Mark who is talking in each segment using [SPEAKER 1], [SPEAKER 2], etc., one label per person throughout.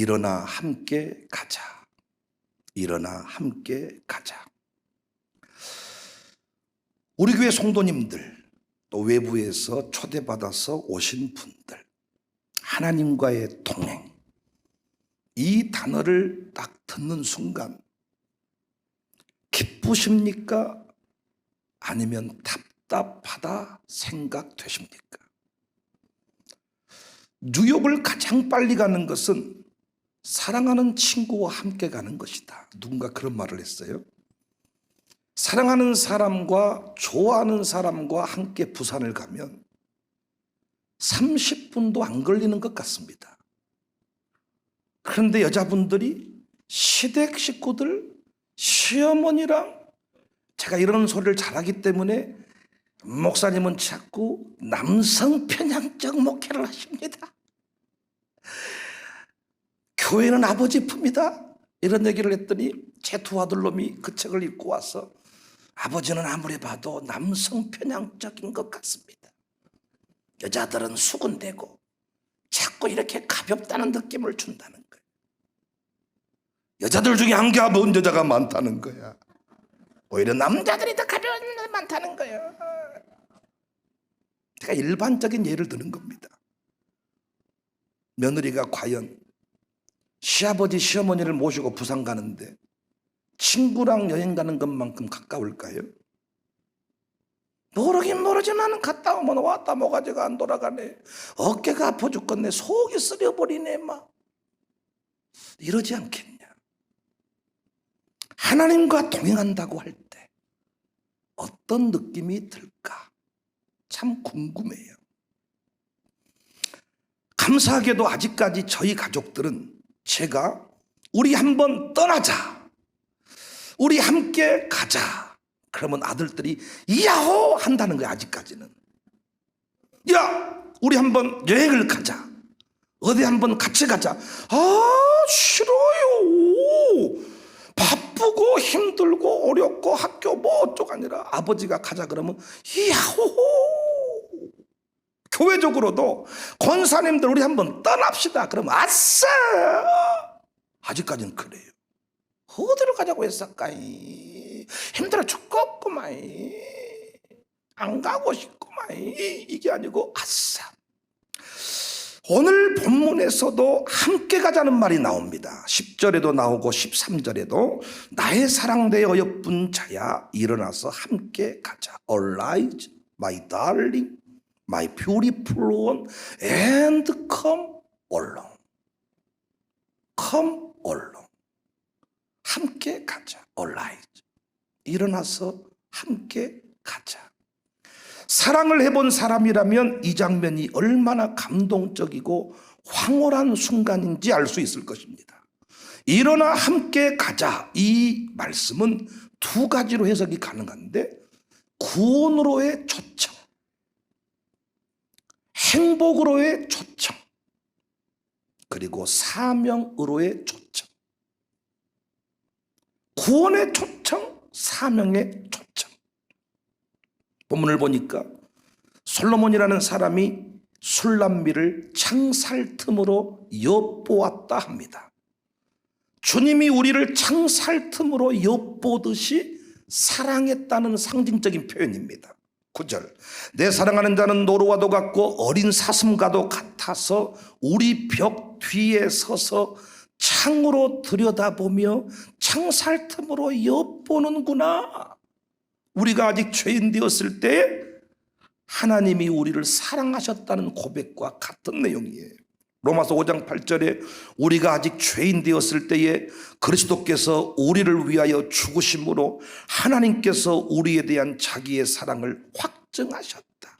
[SPEAKER 1] 일어나 함께 가자. 일어나 함께 가자. 우리 교회 성도님들, 또 외부에서 초대받아서 오신 분들, 하나님과의 동행, 이 단어를 딱 듣는 순간 기쁘십니까? 아니면 답답하다 생각되십니까? 뉴욕을 가장 빨리 가는 것은 사랑하는 친구와 함께 가는 것이다. 누군가 그런 말을 했어요. 사랑하는 사람과 좋아하는 사람과 함께 부산을 가면 30분도 안 걸리는 것 같습니다. 그런데 여자분들이 시댁 식구들, 시어머니랑, 제가 이런 소리를 잘하기 때문에 목사님은 자꾸 남성 편향적 목회를 하십니다. 교회는 아버지 품이다, 이런 얘기를 했더니 제 두 아들놈이 그 책을 읽고 와서 아버지는 아무리 봐도 남성 편향적인 것 같습니다. 여자들은 수군대고 자꾸 이렇게 가볍다는 느낌을 준다는 거예요. 여자들 중에 한가벼운 여자가 많다는 거야. 오히려 남자들이 더 가벼운 여자가 많다는 거예요. 제가 일반적인 예를 드는 겁니다. 며느리가 과연 시아버지 시어머니를 모시고 부산 가는데 친구랑 여행 가는 것만큼 가까울까요? 모르긴 모르지만 갔다 오면 왔다 모가지가 안 돌아가네, 어깨가 아파 죽겠네, 속이 쓰려버리네, 막 이러지 않겠냐? 하나님과 동행한다고 할 때 어떤 느낌이 들까? 참 궁금해요. 감사하게도 아직까지 저희 가족들은 제가 우리 한번 떠나자, 우리 함께 가자, 그러면 아들들이 야호 한다는 거야. 아직까지는. 야, 우리 한번 여행을 가자, 어디 한번 같이 가자. 아, 싫어요. 바쁘고 힘들고 어렵고 학교 뭐 어쩌고 아니라 아버지가 가자 그러면 야호. 교회적으로도 권사님들 우리 한번 떠납시다 그러면 아싸. 아직까지는 그래요. 어디로 가자고 했을까이? 힘들어 죽겠구만, 안 가고 싶구만, 이게 아니고 아싸. 오늘 본문에서도 함께 가자는 말이 나옵니다. 10절에도 나오고 13절에도 나의 사랑되어 어여쁜 자야 일어나서 함께 가자. Arise, my darling, my beautiful one, and come along. Come along. 함께 가자. Arise. 일어나서 함께 가자. 사랑을 해본 사람이라면 이 장면이 얼마나 감동적이고 황홀한 순간인지 알 수 있을 것입니다. 일어나 함께 가자, 이 말씀은 두 가지로 해석이 가능한데, 구원으로의 초청, 행복으로의 초청, 그리고 사명으로의 초청. 구원의 초청, 사명의 초청. 본문을 보니까 솔로몬이라는 사람이 술람미를 창살틈으로 엿보았다 합니다. 주님이 우리를 창살틈으로 엿보듯이 사랑했다는 상징적인 표현입니다. 9절, 내 사랑하는 자는 노루와도 같고 어린 사슴과도 같아서 우리 벽 뒤에 서서 창으로 들여다보며 창살틈으로 엿보는구나. 우리가 아직 죄인 되었을 때 하나님이 우리를 사랑하셨다는 고백과 같은 내용이에요. 로마서 5장 8절에 우리가 아직 죄인 되었을 때에 그리스도께서 우리를 위하여 죽으심으로 하나님께서 우리에 대한 자기의 사랑을 확증하셨다.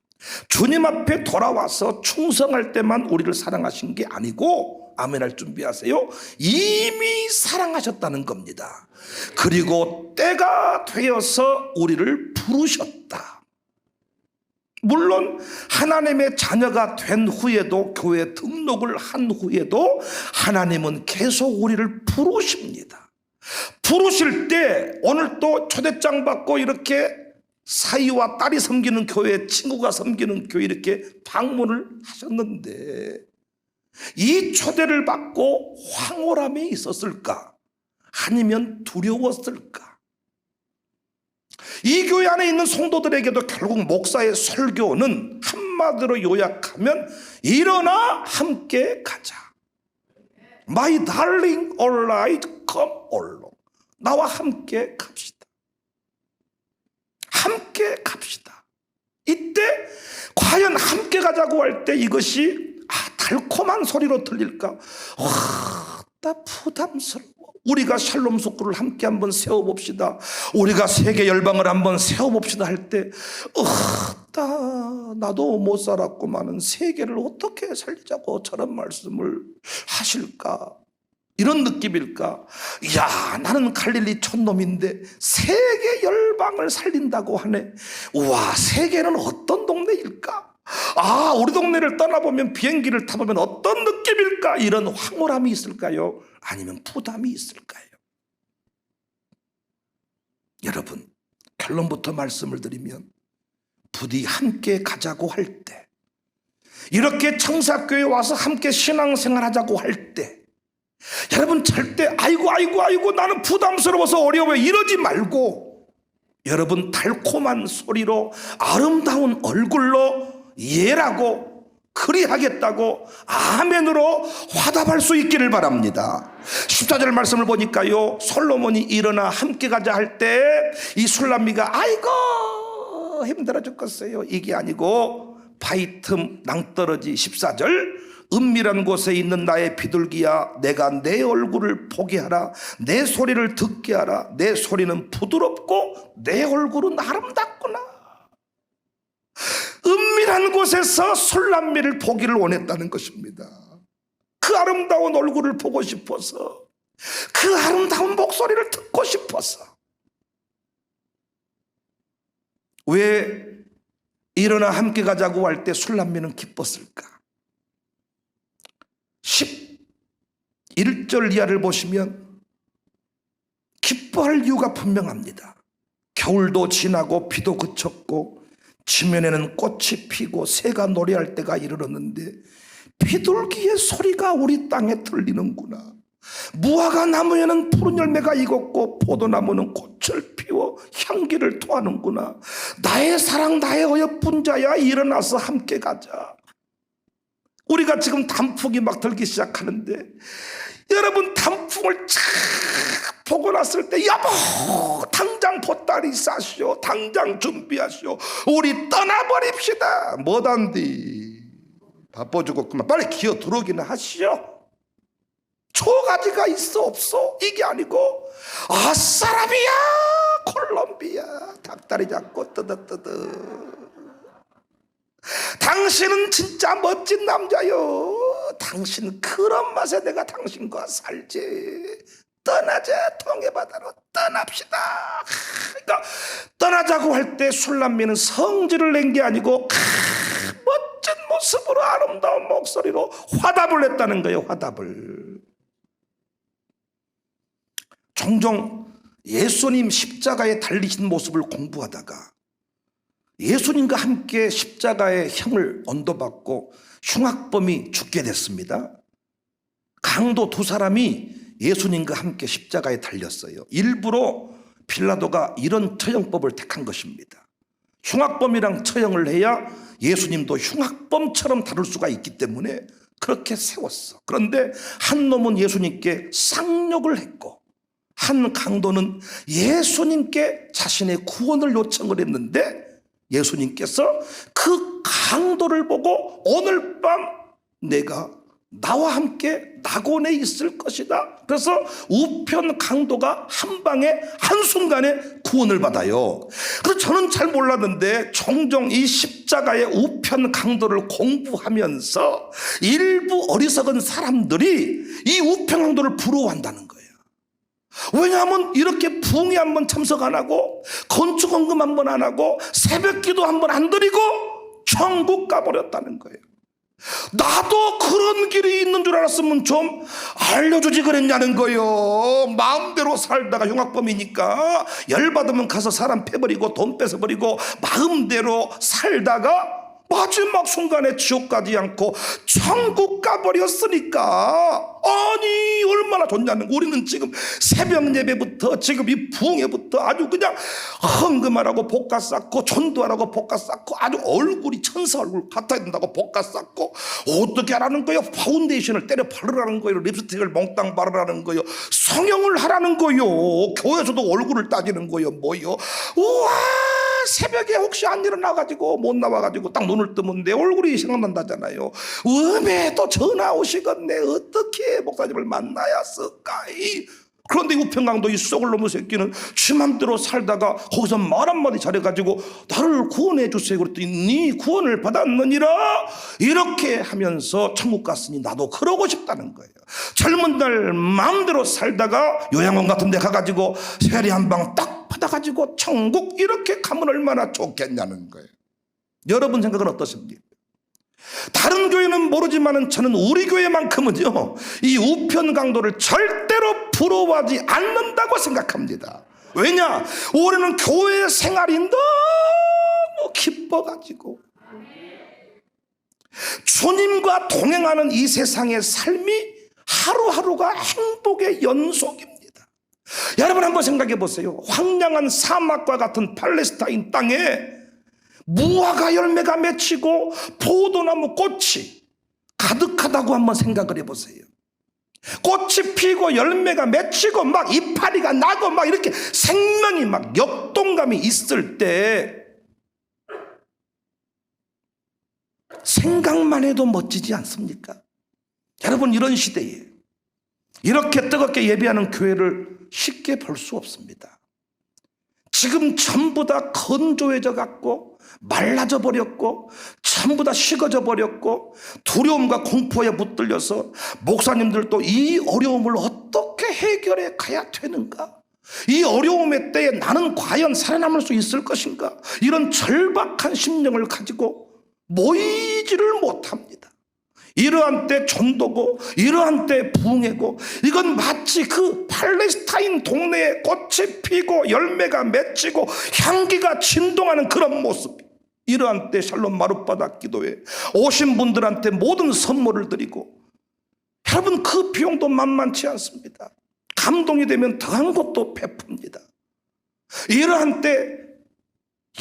[SPEAKER 1] 주님 앞에 돌아와서 충성할 때만 우리를 사랑하신 게 아니고, 아멘할 준비하세요, 이미 사랑하셨다는 겁니다. 그리고 때가 되어서 우리를 부르셨다. 물론 하나님의 자녀가 된 후에도, 교회 등록을 한 후에도 하나님은 계속 우리를 부르십니다. 부르실 때 오늘 또 초대장 받고 이렇게 사위와 딸이 섬기는 교회, 친구가 섬기는 교회 이렇게 방문을 하셨는데 이 초대를 받고 황홀함이 있었을까? 아니면 두려웠을까? 이 교회 안에 있는 성도들에게도 결국 목사의 설교는 한마디로 요약하면 일어나 함께 가자. My darling, alright, come along. 나와 함께 갑시다. 함께 갑시다. 이때 과연 함께 가자고 할 때 이것이 달콤한 소리로 들릴까? 나 부담스러워. 우리가 샬롬 숙구를 함께 한번 세워봅시다. 우리가 세계 열방을 한번 세워봅시다 할 때 나도 못 살았구만은 세계를 어떻게 살리자고 저런 말씀을 하실까? 이런 느낌일까? 야, 나는 갈릴리 촌놈인데 세계 열방을 살린다고 하네. 우와, 세계는 어떤 동네일까? 우리 동네를 떠나보면 비행기를 타보면 어떤 느낌일까? 이런 황홀함이 있을까요? 아니면 부담이 있을까요? 여러분, 결론부터 말씀을 드리면 부디 함께 가자고 할 때, 이렇게 청사교회에 와서 함께 신앙생활 하자고 할 때, 여러분 절대 아이고 나는 부담스러워서 어려워요 이러지 말고, 여러분 달콤한 소리로 아름다운 얼굴로 예라고 그리하겠다고 아멘으로 화답할 수 있기를 바랍니다. 14절 말씀을 보니까요, 솔로몬이 일어나 함께 가자 할 때 이 술람미가 아이고 힘들어 죽겠어요 이게 아니고, 바위 틈 낭떠러지 14절, 은밀한 곳에 있는 나의 비둘기야, 내가 내 얼굴을 보게 하라. 내 소리를 듣게 하라. 내 소리는 부드럽고 내 얼굴은 아름답구나. 은밀한 곳에서 술람미를 보기를 원했다는 것입니다. 그 아름다운 얼굴을 보고 싶어서, 그 아름다운 목소리를 듣고 싶어서. 왜 일어나 함께 가자고 할 때 술람미는 기뻤을까? 11절 이하를 보시면 기뻐할 이유가 분명합니다. 겨울도 지나고 비도 그쳤고 지면에는 꽃이 피고 새가 노래할 때가 이르렀는데 비둘기의 소리가 우리 땅에 들리는구나. 무화과 나무에는 푸른 열매가 익었고 포도나무는 꽃을 피워 향기를 토하는구나. 나의 사랑 나의 어여쁜 자야, 일어나서 함께 가자. 우리가 지금 단풍이 막 들기 시작하는데, 여러분 단풍을 쫙 보고 났을 때 여보 당장 보따리 싸시오, 당장 준비하시오, 우리 떠나버립시다. 뭐단디 바빠 죽었구만, 빨리 기어 들어오기는 하시오. 초가지가 있어 없어 이게 아니고, 아싸라비아 콜롬비아 닭다리 잡고 뜨득뜨득, 당신은 진짜 멋진 남자요. 당신 그런 맛에 내가 당신과 살지. 떠나자, 통해바다로 떠납시다. 그러니까 떠나자고 할 때 술람미는 성질을 낸 게 아니고 멋진 모습으로 아름다운 목소리로 화답을 했다는 거예요. 화답을. 종종 예수님 십자가에 달리신 모습을 공부하다가 예수님과 함께 십자가의 형을 언도받고 흉악범이 죽게 됐습니다. 강도 두 사람이 예수님과 함께 십자가에 달렸어요. 일부러 빌라도가 이런 처형법을 택한 것입니다. 흉악범이랑 처형을 해야 예수님도 흉악범처럼 다룰 수가 있기 때문에 그렇게 세웠어. 그런데 한 놈은 예수님께 쌍욕을 했고 한 강도는 예수님께 자신의 구원을 요청을 했는데 예수님께서 그 강도를 보고 오늘 밤 내가 나와 함께 낙원에 있을 것이다. 그래서 우편 강도가 한 방에 한순간에 구원을 받아요. 그래서 저는 잘 몰랐는데 종종 이 십자가의 우편 강도를 공부하면서 일부 어리석은 사람들이 이 우편 강도를 부러워한다는 거예요. 왜냐하면 이렇게 부흥회 한번 참석 안 하고 건축 헌금 한번 안 하고 새벽 기도 한번 안 드리고 천국 가버렸다는 거예요. 나도 그런 길이 있는 줄 알았으면 좀 알려주지 그랬냐는 거예요. 마음대로 살다가 흉악범이니까 열받으면 가서 사람 패버리고 돈 뺏어버리고 마음대로 살다가 마지막 순간에 지옥 가지 않고 천국 가버렸으니까, 아니 얼마나 좋냐는 거야. 우리는 지금 새벽 예배부터 지금 이 부흥회부터 아주 그냥 헌금하라고 볶아 쌓고, 전도하라고 볶아 쌓고, 아주 얼굴이 천사 얼굴 같아야 된다고 볶아 쌓고, 어떻게 하라는 거예요? 파운데이션을 때려 바르라는 거예요. 립스틱을 몽땅 바르라는 거예요. 성형을 하라는 거예요. 교회에서도 얼굴을 따지는 거예요. 뭐요? 우와, 새벽에 혹시 안 일어나가지고 못 나와가지고 딱 눈을 뜨면 내 얼굴이 생각난다잖아요. 음에도 전화 오시겠네. 어떻게 목사님을 만나야 쓸까이. 그런데 우평강도 이 썩을 놈의 새끼는 지 맘대로 살다가 거기서 말 한마디 잘해가지고 나를 구원해 주세요. 그랬더니 네 구원을 받았느니라 이렇게 하면서 천국 갔으니 나도 그러고 싶다는 거예요. 젊은 날 마음대로 살다가 요양원 같은 데 가가지고 세리 한 방 딱 받아가지고 천국 이렇게 가면 얼마나 좋겠냐는 거예요. 여러분 생각은 어떠십니까? 다른 교회는 모르지만 저는 우리 교회만큼은요, 이 우편강도를 절대로 부러워하지 않는다고 생각합니다. 왜냐? 올해는 교회 생활이 너무 기뻐가지고 주님과 동행하는 이 세상의 삶이 하루하루가 행복의 연속입니다. 여러분 한번 생각해 보세요. 황량한 사막과 같은 팔레스타인 땅에 무화과 열매가 맺히고 포도나무 꽃이 가득하다고 한번 생각을 해보세요. 꽃이 피고 열매가 맺히고 막 이파리가 나고 막 이렇게 생명이 막 역동감이 있을 때 생각만 해도 멋지지 않습니까? 여러분, 이런 시대에 이렇게 뜨겁게 예배하는 교회를 쉽게 볼 수 없습니다. 지금 전부 다 건조해져 갖고 말라져 버렸고 전부 다 식어져 버렸고 두려움과 공포에 붙들려서 목사님들도 이 어려움을 어떻게 해결해 가야 되는가, 이 어려움의 때에 나는 과연 살아남을 수 있을 것인가, 이런 절박한 심령을 가지고 모이지를 못합니다. 이러한 때 전도고 이러한 때 부흥회고, 이건 마치 그 팔레스타인 동네에 꽃이 피고 열매가 맺히고 향기가 진동하는 그런 모습. 이러한 때 샬롬 마룻바닥 기도회 오신 분들한테 모든 선물을 드리고, 여러분 그 비용도 만만치 않습니다. 감동이 되면 더한 것도 베풉니다. 이러한 때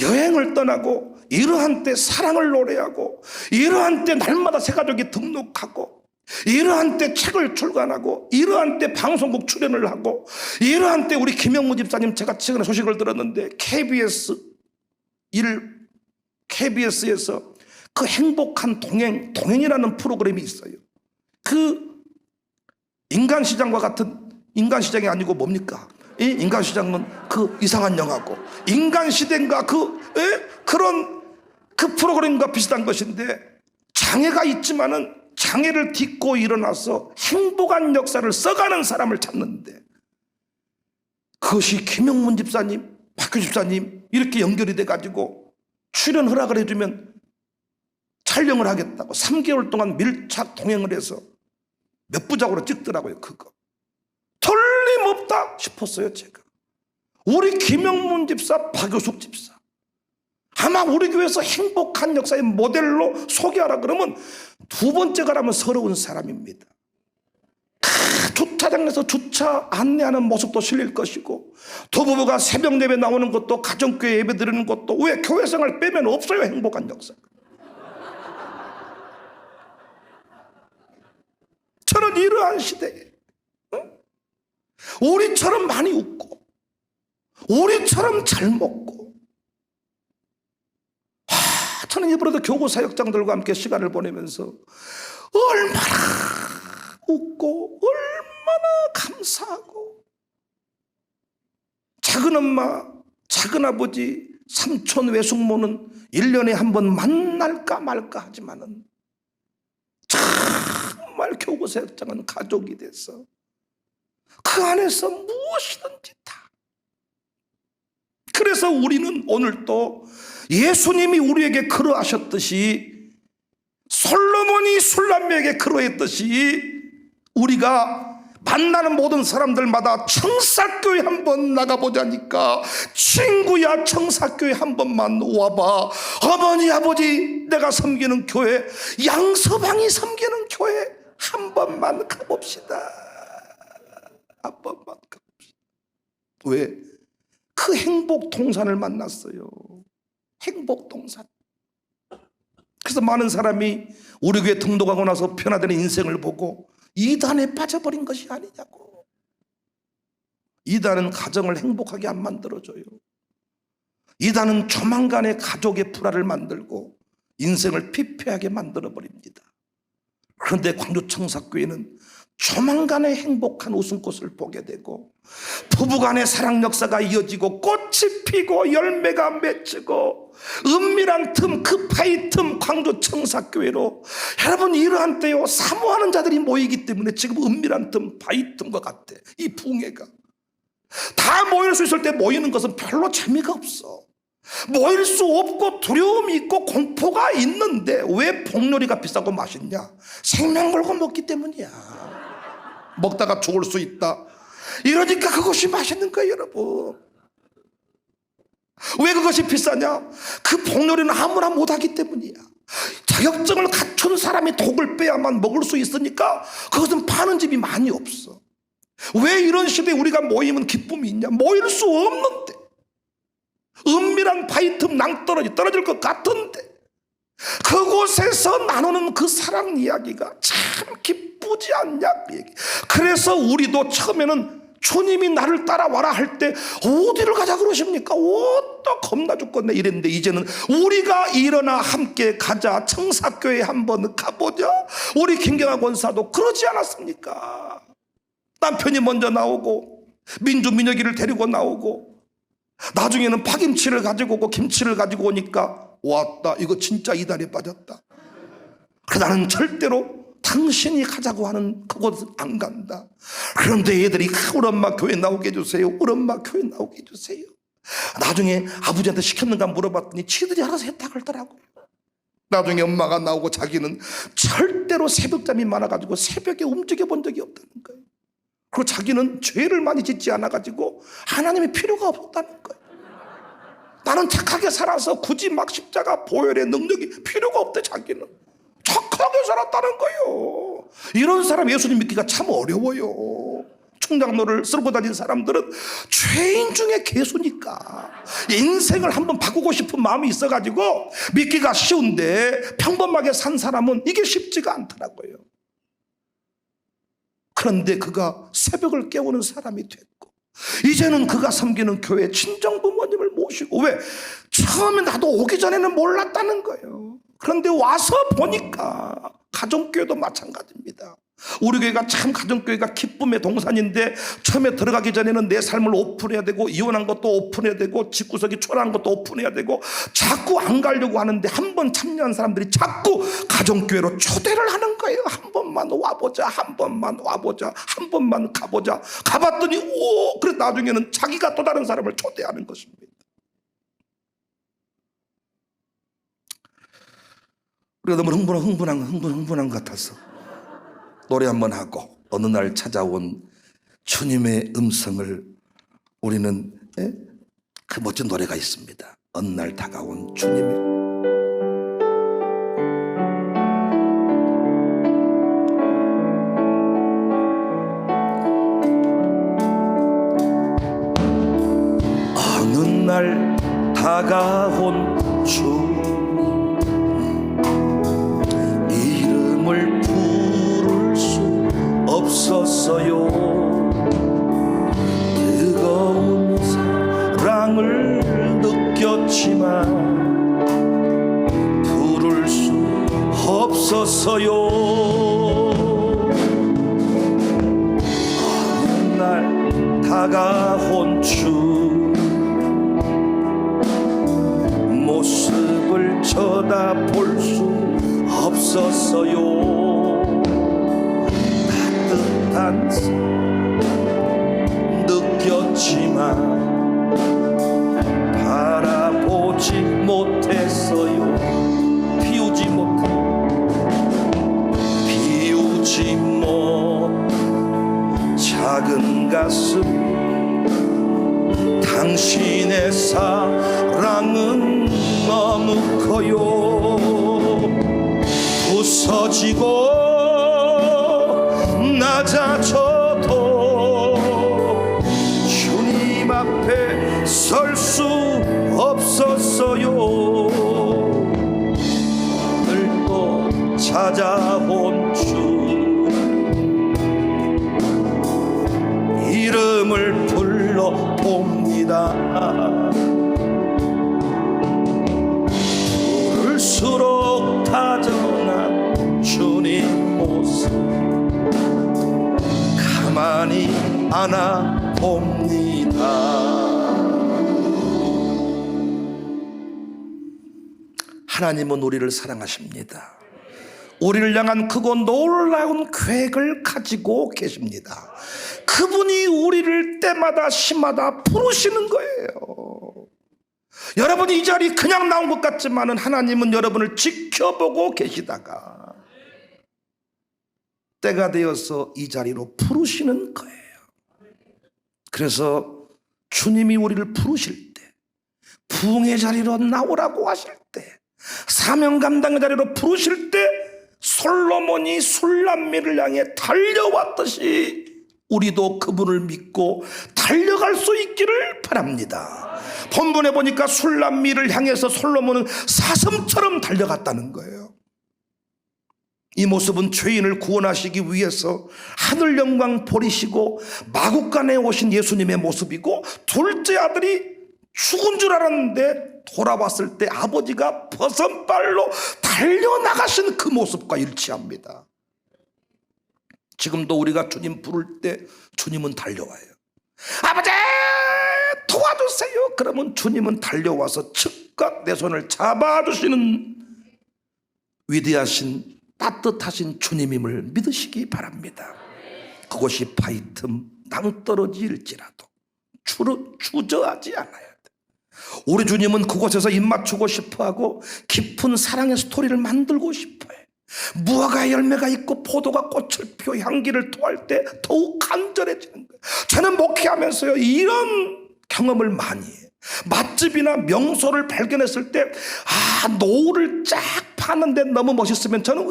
[SPEAKER 1] 여행을 떠나고, 이러한 때 사랑을 노래하고, 이러한 때 날마다 새가족이 등록하고, 이러한 때 책을 출간하고, 이러한 때 방송국 출연을 하고, 이러한 때 우리 김영무 집사님, 제가 최근에 소식을 들었는데 KBS에서 그 행복한 동행이라는 프로그램이 있어요. 그 인간시장과 같은, 인간시장이 아니고 뭡니까? 이 인간시장은 그 이상한 영화고, 인간시대인가 그런 그 프로그램과 비슷한 것인데, 장애가 있지만은 장애를 딛고 일어나서 행복한 역사를 써가는 사람을 찾는데, 그것이 김영문 집사님, 박규 집사님 이렇게 연결이 돼가지고 출연 허락을 해주면 촬영을 하겠다고 3개월 동안 밀착 동행을 해서 몇 부작으로 찍더라고요. 그거 틀림없다 싶었어요. 제가 우리 김영문 집사, 박효숙 집사, 아마 우리 교회에서 행복한 역사의 모델로 소개하라 그러면 두 번째 가라면 서러운 사람입니다. 주차장에서 주차 안내하는 모습도 실릴 것이고, 두 부부가 새벽 예배 나오는 것도, 가정교회 예배 드리는 것도, 왜 교회 생활 빼면 없어요. 행복한 역사. 저는 이러한 시대에 우리처럼 많이 웃고 우리처럼 잘 먹고, 저는 이번에도 교구 사역장들과 함께 시간을 보내면서 얼마나 웃고 얼마나 감사하고, 작은 엄마, 작은 아버지, 삼촌, 외숙모는 1년에 한 번 만날까 말까 하지만은 정말 교구 사역장은 가족이 돼서 그 안에서 무엇이든지 다. 그래서 우리는 오늘도 예수님이 우리에게 그러하셨듯이, 솔로몬이 술람에게 그러했듯이 우리가 만나는 모든 사람들마다 청사교회 한번 나가보자니까, 친구야 청사교회 한 번만 와봐. 어머니 아버지 내가 섬기는 교회, 양서방이 섬기는 교회 한 번만 가봅시다. 한 번만 가봅시다. 왜? 그 행복동산을 만났어요. 행복동산. 그래서 많은 사람이 우리 교회 등록하고 나서 변화되는 인생을 보고 이단에 빠져버린 것이 아니냐고. 이단은 가정을 행복하게 안 만들어줘요. 이단은 조만간에 가족의 불화를 만들고 인생을 피폐하게 만들어버립니다. 그런데 광주청사교회는 조만간에 행복한 웃음꽃을 보게 되고 부부간의 사랑 역사가 이어지고 꽃이 피고 열매가 맺히고 은밀한 틈, 그 파이 틈 광주청사교회로, 여러분 이러한 때요 사모하는 자들이 모이기 때문에 지금 은밀한 틈, 파이 틈과 같아. 이 붕해가 다 모일 수 있을 때 모이는 것은 별로 재미가 없어. 모일 수 없고 두려움이 있고 공포가 있는데 왜 복요리가 비싸고 맛있냐? 생명 걸고 먹기 때문이야. 먹다가 죽을 수 있다. 이러니까 그것이 맛있는 거예요, 여러분. 왜 그것이 비싸냐? 그 복요리는 아무나 못하기 때문이야. 자격증을 갖춘 사람이 독을 빼야만 먹을 수 있으니까 그것은 파는 집이 많이 없어. 왜 이런 시대에 우리가 모이면 기쁨이 있냐? 모일 수 없는데, 은밀한 바위틈 낭떠러지 떨어질 것 같은데 그곳에서 나누는 그 사랑 이야기가 참 기쁘지 않냐 그 얘기. 그래서 우리도 처음에는 주님이 나를 따라와라 할 때 어디를 가자 그러십니까? 또 겁나 죽겠네 이랬는데 이제는 우리가 일어나 함께 가자, 청사교회 한번 가보자. 우리 김경학 원사도 그러지 않았습니까? 남편이 먼저 나오고 민주 민혁이를 데리고 나오고 나중에는 파김치를 가지고 오고 김치를 가지고 오니까 왔다, 이거 진짜 이단에 빠졌다. 그래서 나는 절대로 당신이 가자고 하는 그곳은 안 간다. 그런데 애들이 우리 엄마 교회 나오게 해주세요, 우리 엄마 교회 나오게 해주세요. 나중에 아버지한테 시켰는가 물어봤더니 지들이 알아서 했다 그러더라고요. 나중에 엄마가 나오고 자기는 절대로 새벽잠이 많아가지고 새벽에 움직여 본 적이 없다는 거예요. 그리고 자기는 죄를 많이 짓지 않아가지고 하나님의 필요가 없었다는 거예요. 나는 착하게 살아서 굳이 막 십자가 보혈의 능력이 필요가 없대. 자기는 착하게 살았다는 거예요. 이런 사람 예수님 믿기가 참 어려워요. 충장로를 쓸고 다닌 사람들은 죄인 중에 개수니까 인생을 한번 바꾸고 싶은 마음이 있어가지고 믿기가 쉬운데 평범하게 산 사람은 이게 쉽지가 않더라고요. 그런데 그가 새벽을 깨우는 사람이 됐고 이제는 그가 섬기는 교회 친정부모님을 모시고, 왜? 처음에 나도 오기 전에는 몰랐다는 거예요. 그런데 와서 보니까 가정교회도 마찬가지입니다. 우리 교회가 참 가정교회가 기쁨의 동산인데 처음에 들어가기 전에는 내 삶을 오픈해야 되고 이혼한 것도 오픈해야 되고 집구석이 초라한 것도 오픈해야 되고 자꾸 안 가려고 하는데 한 번 참여한 사람들이 자꾸 가정교회로 초대를 하는 거예요. 한 번만 와보자, 한 번만 와보자, 한 번만 가보자. 가봤더니 오, 그래 나중에는 자기가 또 다른 사람을 초대하는 것입니다. 우리가 너무 흥분한 것 같아서 노래 한번 하고 어느 날 찾아온 주님의 음성을 우리는 그 멋진 노래가 있습니다. 어느 날 다가온 주님의 어느 날 다가온 주님 이름을 부를 수 없었어요. 뜨거운 사랑을 느꼈지만 부를 수 없었어요. 어느 날 다가온 주 모습을 쳐다볼 수 없었어요. 따뜻한 느꼈지만 바라보지 못했어요. 비우지 못 무너지고 낮아져도 주님 앞에 설 수 없었어요. 오늘도 찾아온 주 이름을 불러봅니다. 부를수록 다정한 주님 모습 가만히 안아봅니다. 하나님은 우리를 사랑하십니다. 우리를 향한 크고 놀라운 계획을 가지고 계십니다. 그분이 우리를 때마다 시마다 부르시는 거예요. 여러분이 이 자리 그냥 나온 것 같지만 하나님은 여러분을 지켜보고 계시다가 때가 되어서 이 자리로 부르시는 거예요. 그래서 주님이 우리를 부르실 때, 부흥의 자리로 나오라고 하실 때, 사명 감당의 자리로 부르실 때 솔로몬이 술람미를 향해 달려왔듯이 우리도 그분을 믿고 달려갈 수 있기를 바랍니다. 본문에 보니까 술람미를 향해서 솔로몬은 사슴처럼 달려갔다는 거예요. 이 모습은 죄인을 구원하시기 위해서 하늘 영광 버리시고 마국간에 오신 예수님의 모습이고, 둘째 아들이 죽은 줄 알았는데 돌아왔을 때 아버지가 버선발로 달려나가신 그 모습과 일치합니다. 지금도 우리가 주님 부를 때 주님은 달려와요. 아버지 도와주세요. 그러면 주님은 달려와서 즉각 내 손을 잡아주시는 위대하신 따뜻하신 주님임을 믿으시기 바랍니다. 그것이 바위틈 낭떠러지일지라도 주저하지 않아야 돼. 우리 주님은 그곳에서 입맞추고 싶어하고 깊은 사랑의 스토리를 만들고 싶어요. 무화과의 열매가 있고 포도가 꽃을 피워 향기를 토할 때 더욱 간절해지는 거예요. 저는 목회하면서요 이런 경험을 많이 해요. 맛집이나 명소를 발견했을 때 노을을 쫙 파는데 너무 멋있으면 저는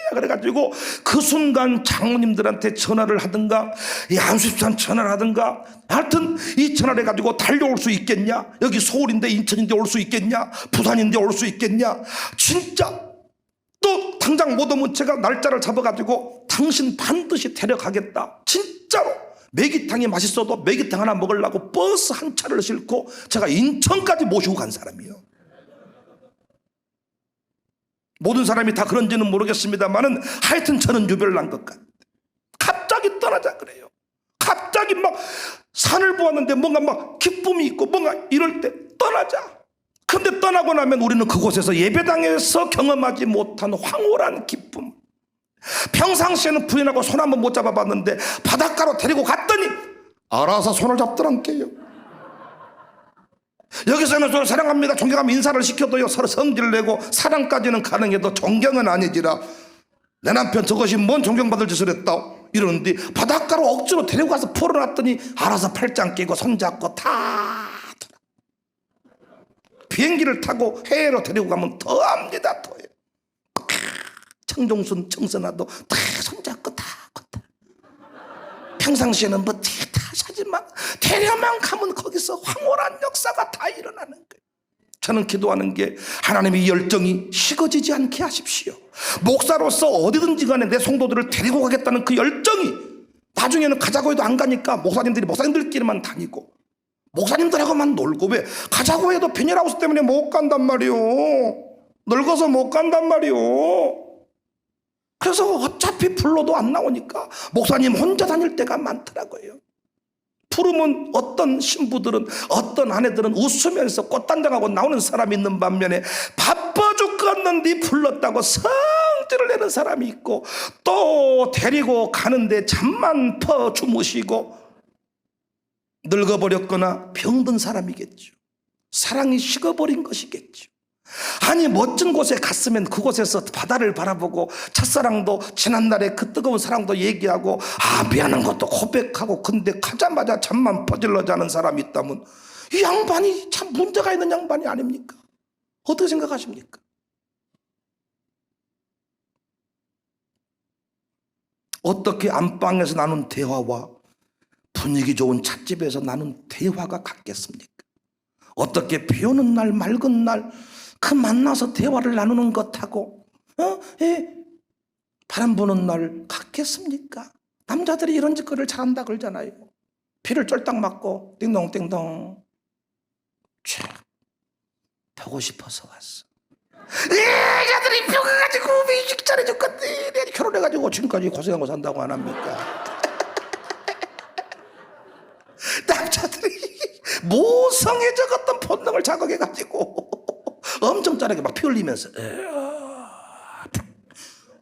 [SPEAKER 1] 그래가지고 그 순간 장모님들한테 전화를 하든가 안수집산 전화를 하든가 하여튼 이 전화를 해가지고 달려올 수 있겠냐, 여기 서울인데 인천인데 올 수 있겠냐, 부산인데 올 수 있겠냐, 진짜 또 당장 못 오면 제가 날짜를 잡아가지고 당신 반드시 데려가겠다. 진짜로 매기탕이 맛있어도 매기탕 하나 먹으려고 버스 한 차를 싣고 제가 인천까지 모시고 간 사람이에요. 모든 사람이 다 그런지는 모르겠습니다만은 하여튼 저는 유별난 것 같아요. 갑자기 떠나자 그래요. 갑자기 막 산을 보았는데 뭔가 막 기쁨이 있고 뭔가 이럴 때 떠나자. 그런데 떠나고 나면 우리는 그곳에서 예배당에서 경험하지 못한 황홀한 기쁨, 평상시에는 부인하고 손 한번 못 잡아봤는데 바닷가로 데리고 갔더니 알아서 손을 잡더란게요. 여기서는 서로 사랑합니다 존경하며 인사를 시켜도요 서로 성질을 내고 사랑까지는 가능해도 존경은 아니지라 내 남편 저것이 뭔 존경받을 짓을 했다 이러는데 바닷가로 억지로 데리고 가서 풀어놨더니 알아서 팔짱 끼고 손잡고 다 비행기를 타고 해외로 데리고 가면 더합니다. 더해요. 청종순 청선아도 다 손잡고 다 걷다. 평상시에는 뭐 다 사지만 대려만 가면 거기서 황홀한 역사가 다 일어나는 거예요. 저는 기도하는 게 하나님의 열정이 식어지지 않게 하십시오. 목사로서 어디든지 간에 내 성도들을 데리고 가겠다는 그 열정이 나중에는 가자고 해도 안 가니까 목사님들끼리만 다니고 목사님들하고만 놀고, 왜 가자고 해도 비닐하우스 때문에 못 간단 말이오. 늙어서 못 간단 말이오. 그래서 어차피 불러도 안 나오니까 목사님 혼자 다닐 때가 많더라고요. 부르면 어떤 신부들은 어떤 아내들은 웃으면서 꽃단장하고 나오는 사람이 있는 반면에 바빠 죽겠는데 불렀다고 성질을 내는 사람이 있고, 또 데리고 가는데 잠만 퍼 주무시고 늙어버렸거나 병든 사람이겠죠. 사랑이 식어버린 것이겠죠. 아니 멋진 곳에 갔으면 그곳에서 바다를 바라보고 첫사랑도 지난날의 그 뜨거운 사랑도 얘기하고 미안한 것도 고백하고, 근데 가자마자 잠만 퍼질러 자는 사람이 있다면 이 양반이 참 문제가 있는 양반이 아닙니까? 어떻게 생각하십니까? 어떻게 안방에서 나눈 대화와 분위기 좋은 찻집에서 나눈 대화가 같겠습니까? 어떻게 비 오는 날 맑은 날 그 만나서 대화를 나누는 것하고 바람 부는 날 같겠습니까? 남자들이 이런 짓거리를 잘한다 그러잖아요. 비를 쫄딱 맞고 띵동띵동 촥 보고 싶어서 왔어. 여자들이 뼈가 가지고 미식 잘해줄 건데 내가 결혼해가지고 지금까지 고생하고 산다고 안 합니까? 남자들이 모성애적 어떤 본능을 자극해가지고 엄청 짜르게 막 피 흘리면서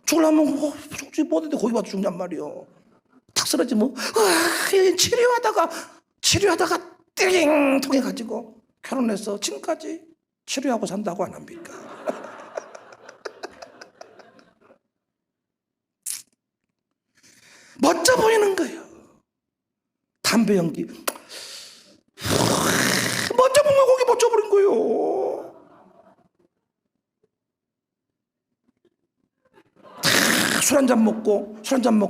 [SPEAKER 1] 죽으려면 죽지 못했는데 거기 와서 죽냔 말이요. 탁 쓰러지면 치료하다가 띵 통해가지고 결혼해서 지금까지 치료하고 산다고 안 합니까? 멋져 보이는 거예요. 담배 연기 멋져 보는 거 거기 멋져 버린 거예요. 술 한잔 먹고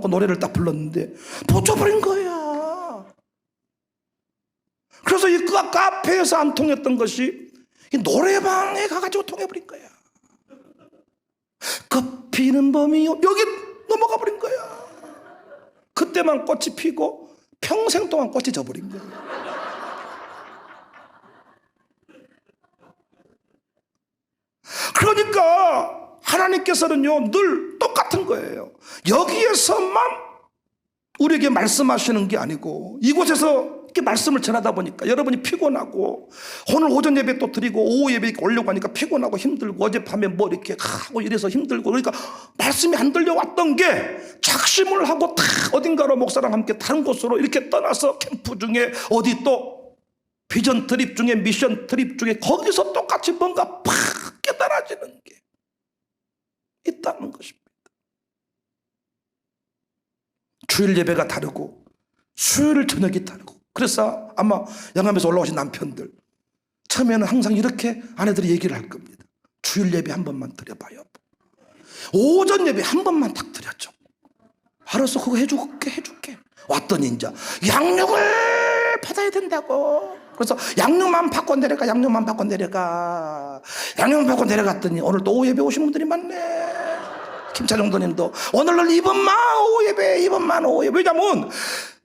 [SPEAKER 1] 노래를 딱 불렀는데 멋져 버린 거야. 그래서 이 카페에서 안 통했던 것이 이 노래방에 가가지고 통해버린 거야. 꽃피는 봄이요 여기 넘어가 버린 거야. 그때만 꽃이 피고 평생 동안 꽃이 져버린 거야. 그러니까 하나님께서는요 늘 똑같은 거예요. 여기에서만 우리에게 말씀하시는 게 아니고 이곳에서 이렇게 말씀을 전하다 보니까 여러분이 피곤하고 오늘 오전 예배 또 드리고 오후 예배 오려고 하니까 피곤하고 힘들고 어젯밤에 뭐 이렇게 하고 이래서 힘들고 그러니까 말씀이 안 들려왔던 게 작심을 하고 다 어딘가로 목사랑 함께 다른 곳으로 이렇게 떠나서 캠프 중에 어디 또 비전 트립 중에 미션 트립 중에 거기서 똑같이 뭔가 팍 깨달아지는 게 있다는 것입니다. 주일 예배가 다르고 수요일 저녁이 다르고 그래서 아마 영암에서 올라오신 남편들 처음에는 항상 이렇게 아내들이 얘기를 할 겁니다. 주일 예배 한 번만 드려봐요. 오전 예배 한 번만 딱 드렸죠. 알았어 그거 해줄게 왔더니 이제 양육을 받아야 된다고. 그래서 양육만 받고 내려갔더니 오늘 또 오후 예배 오신 분들이 많네. 김차정도님도 오늘날 이번만 오후 예배 왜냐면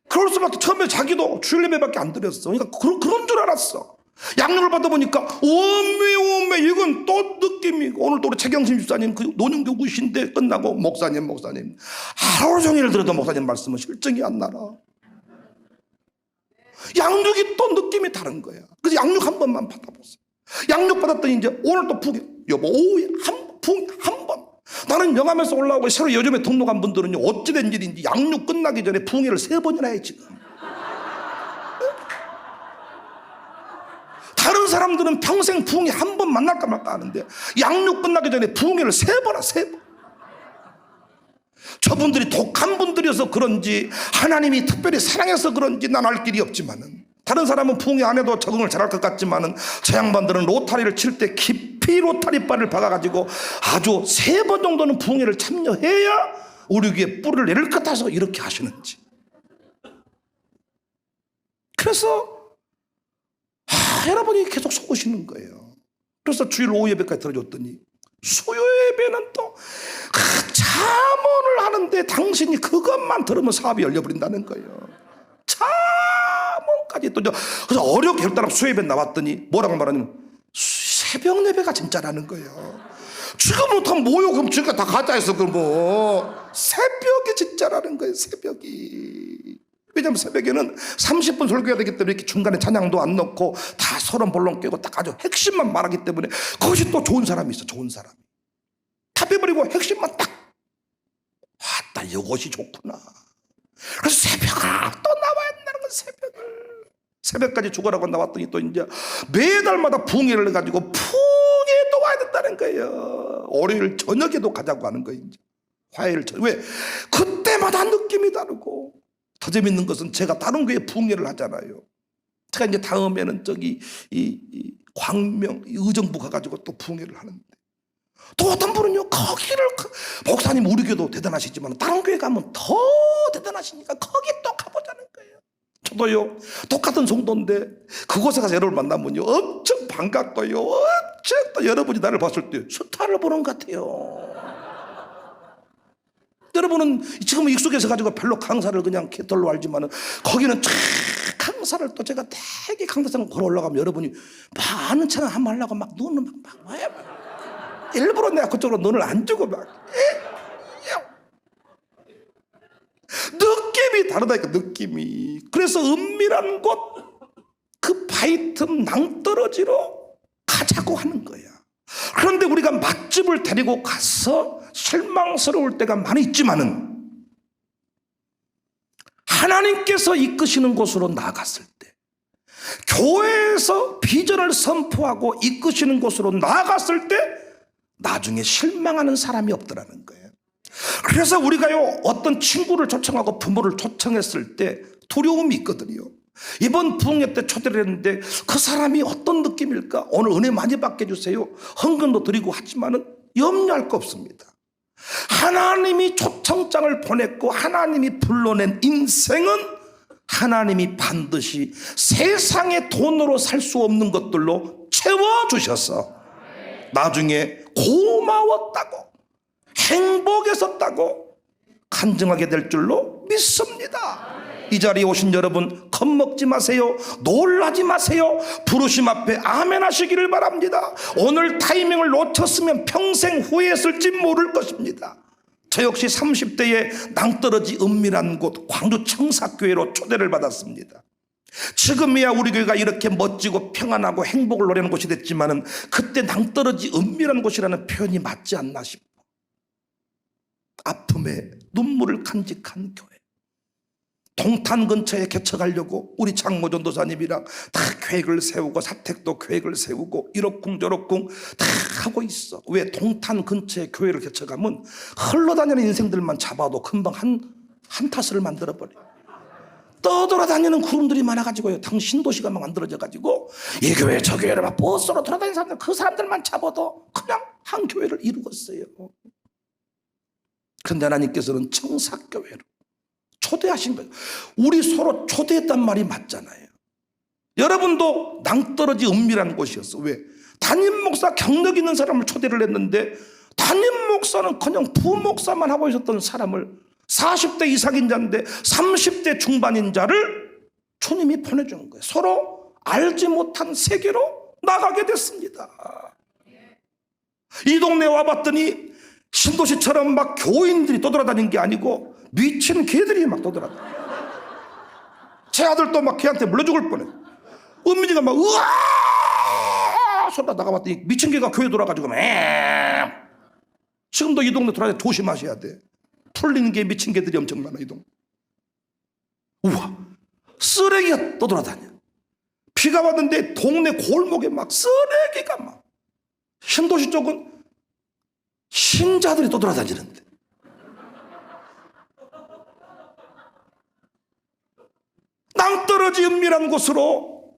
[SPEAKER 1] 그럴 수밖에. 처음에 자기도 주일 예배밖에 안 드렸어. 그러니까 그런 줄 알았어. 양육을 받아보니까 오메 이건 또 느낌이. 오늘 또 우리 최경심 집사님 그 노년교구신데 끝나고 목사님 하루 종일 들어도 목사님 말씀은 실정이 안 나라. 양육이 또 느낌이 다른 거야. 그래서 양육 한 번만 받아보세요. 양육 받았더니 이제 오늘 또 부흥 여보 오후에 부흥 한 번. 나는 영암에서 올라오고 새로 요즘에 등록한 분들은요 어찌된 일인지 양육 끝나기 전에 부흥회를 3번이나 해 지금. 다른 사람들은 평생 부흥회 한 번 만날까 말까 하는데 양육 끝나기 전에 부흥회를 3번. 저분들이 독한 분들이어서 그런지 하나님이 특별히 사랑해서 그런지 난 알 길이 없지만은 다른 사람은 부흥회 안 해도 적응을 잘할 것 같지만은 저 양반들은 로타리를 칠 때 깊이 로타리발을 박아가지고 아주 3번 정도는 부흥회를 참여해야 우리 귀에 뿌리를 내릴 것 같아서 이렇게 하시는지. 그래서 여러분이 계속 속으시는 거예요. 그래서 주일 오후 예배까지 들어줬더니 수요 예배는 또 잠언을 하는데 당신이 그것만 들으면 사업이 열려버린다는 거예요. 잠언까지 또 그래서 어렵게 했다가 수요 예배 나왔더니 뭐라고 말하냐면 새벽 예배가 진짜라는 거예요. 지금부터 뭐요? 그럼 지금 다 가짜였어. 그럼 뭐 새벽이 진짜라는 거예요. 새벽이. 왜냐하면 새벽에는 30분 설교해야 되기 때문에 이렇게 중간에 찬양도 안 넣고 다 서론 본론 깨고 딱 아주 핵심만 말하기 때문에 그것이 또 좋은 사람이 있어. 좋은 사람이 답해버리고 핵심만 딱 왔다 이것이 좋구나. 그래서 새벽을 또 나와야 된다는 건 새벽까지 죽어라고 나왔더니 또 이제 매달마다 부흥회를 해가지고 부흥회도 와야 된다는 거예요. 월요일 저녁에도 가자고 하는 거예요. 이제 화요일 저녁. 왜? 그때마다 느낌이 다르고 더 재밌는 것은 제가 다른 교회 부흥회를 하잖아요. 제가 이제 다음에는 저기 이 광명 의정부 가가지고 또 부흥회를 하는데 또 어떤 분은요 거기를 목사님 우리 교도 대단하시지만 다른 교회 가면 더 대단하시니까 거기 또 가보자는 거예요. 저도요 똑같은 성도인데 그곳에 가서 여러분을 만나면요 엄청 반갑고요 엄청 또 여러분이 나를 봤을 때 스타를 보는 것 같아요. 여러분은 지금 익숙해서 가지고 별로 강사를 그냥 개털로 알지만은 거기는 쫙 강사를 또 제가 되게 강사상 걸어 올라가면 여러분이 막 아는 척을 한번 하려고 막 눈을 막 일부러 내가 그쪽으로 눈을 안 주고 막 느낌이 다르다니까 느낌이. 그래서 은밀한 곳 그 바위 틈 낭떠러지로 가자고 하는 거야. 그런데 우리가 맛집을 데리고 가서 실망스러울 때가 많이 있지만은 하나님께서 이끄시는 곳으로 나아갔을 때 교회에서 비전을 선포하고 이끄시는 곳으로 나아갔을 때 나중에 실망하는 사람이 없더라는 거예요. 그래서 우리가요 어떤 친구를 초청하고 부모를 초청했을 때 두려움이 있거든요. 이번 부흥회 때 초대를 했는데 그 사람이 어떤 느낌일까? 오늘 은혜 많이 받게 해주세요. 헌금도 드리고 하지만은 염려할 거 없습니다. 하나님이 초청장을 보냈고 하나님이 불러낸 인생은 하나님이 반드시 세상의 돈으로 살 수 없는 것들로 채워주셔서 나중에 고마웠다고 행복했었다고 간증하게 될 줄로 믿습니다. 이 자리에 오신 여러분 겁먹지 마세요. 놀라지 마세요. 부르심 앞에 아멘 하시기를 바랍니다. 오늘 타이밍을 놓쳤으면 평생 후회했을지 모를 것입니다. 저 역시 30대에 낭떠러지 은밀한 곳 광주 청사교회로 초대를 받았습니다. 지금이야 우리 교회가 이렇게 멋지고 평안하고 행복을 노래하는 곳이 됐지만은 그때 낭떠러지 은밀한 곳이라는 표현이 맞지 않나 싶어. 아픔에 눈물을 간직한 교회. 동탄 근처에 개척하려고 우리 장모 전도사님이랑 다 계획을 세우고 사택도 계획을 세우고 이러쿵 저러쿵 다 하고 있어. 왜? 동탄 근처에 교회를 개척하면 흘러다니는 인생들만 잡아도 금방 한 타스를 만들어버려. 떠돌아다니는 구름들이 많아가지고요 신도시가 막 만들어져가지고 이 교회 저 교회를 막 버스로 돌아다니는 사람들 그 사람들만 잡아도 그냥 한 교회를 이루었어요. 그런데 하나님께서는 청사교회로 초대하신 거예요. 우리 서로 초대했단 말이 맞잖아요. 여러분도 낭떠러지 은밀한 곳이었어. 왜? 담임 목사 경력 있는 사람을 초대를 했는데 담임 목사는 그냥 부목사만 하고 있었던 사람을 40대 이상인 자인데 30대 중반인 자를 주님이 보내준 거예요. 서로 알지 못한 세계로 나가게 됐습니다. 이 동네에 와봤더니 신도시처럼 막 교인들이 떠돌아다니는 게 아니고 미친 개들이 막 떠돌아다녀. 제 아들도 막 걔한테 물려 죽을 뻔해. 은민이가 막 으아 소리가 나가봤더니 미친 개가 교회 돌아가지고 지금도 이 동네 돌아다니 조심하셔야 돼. 풀리는 게 미친 개들이 엄청 많아 이 동네. 우와 쓰레기가 떠돌아다녀. 비가 왔는데 동네 골목에 막 쓰레기가 막. 신도시 쪽은 신자들이 떠돌아다니는데 낭떠러지 은밀한 곳으로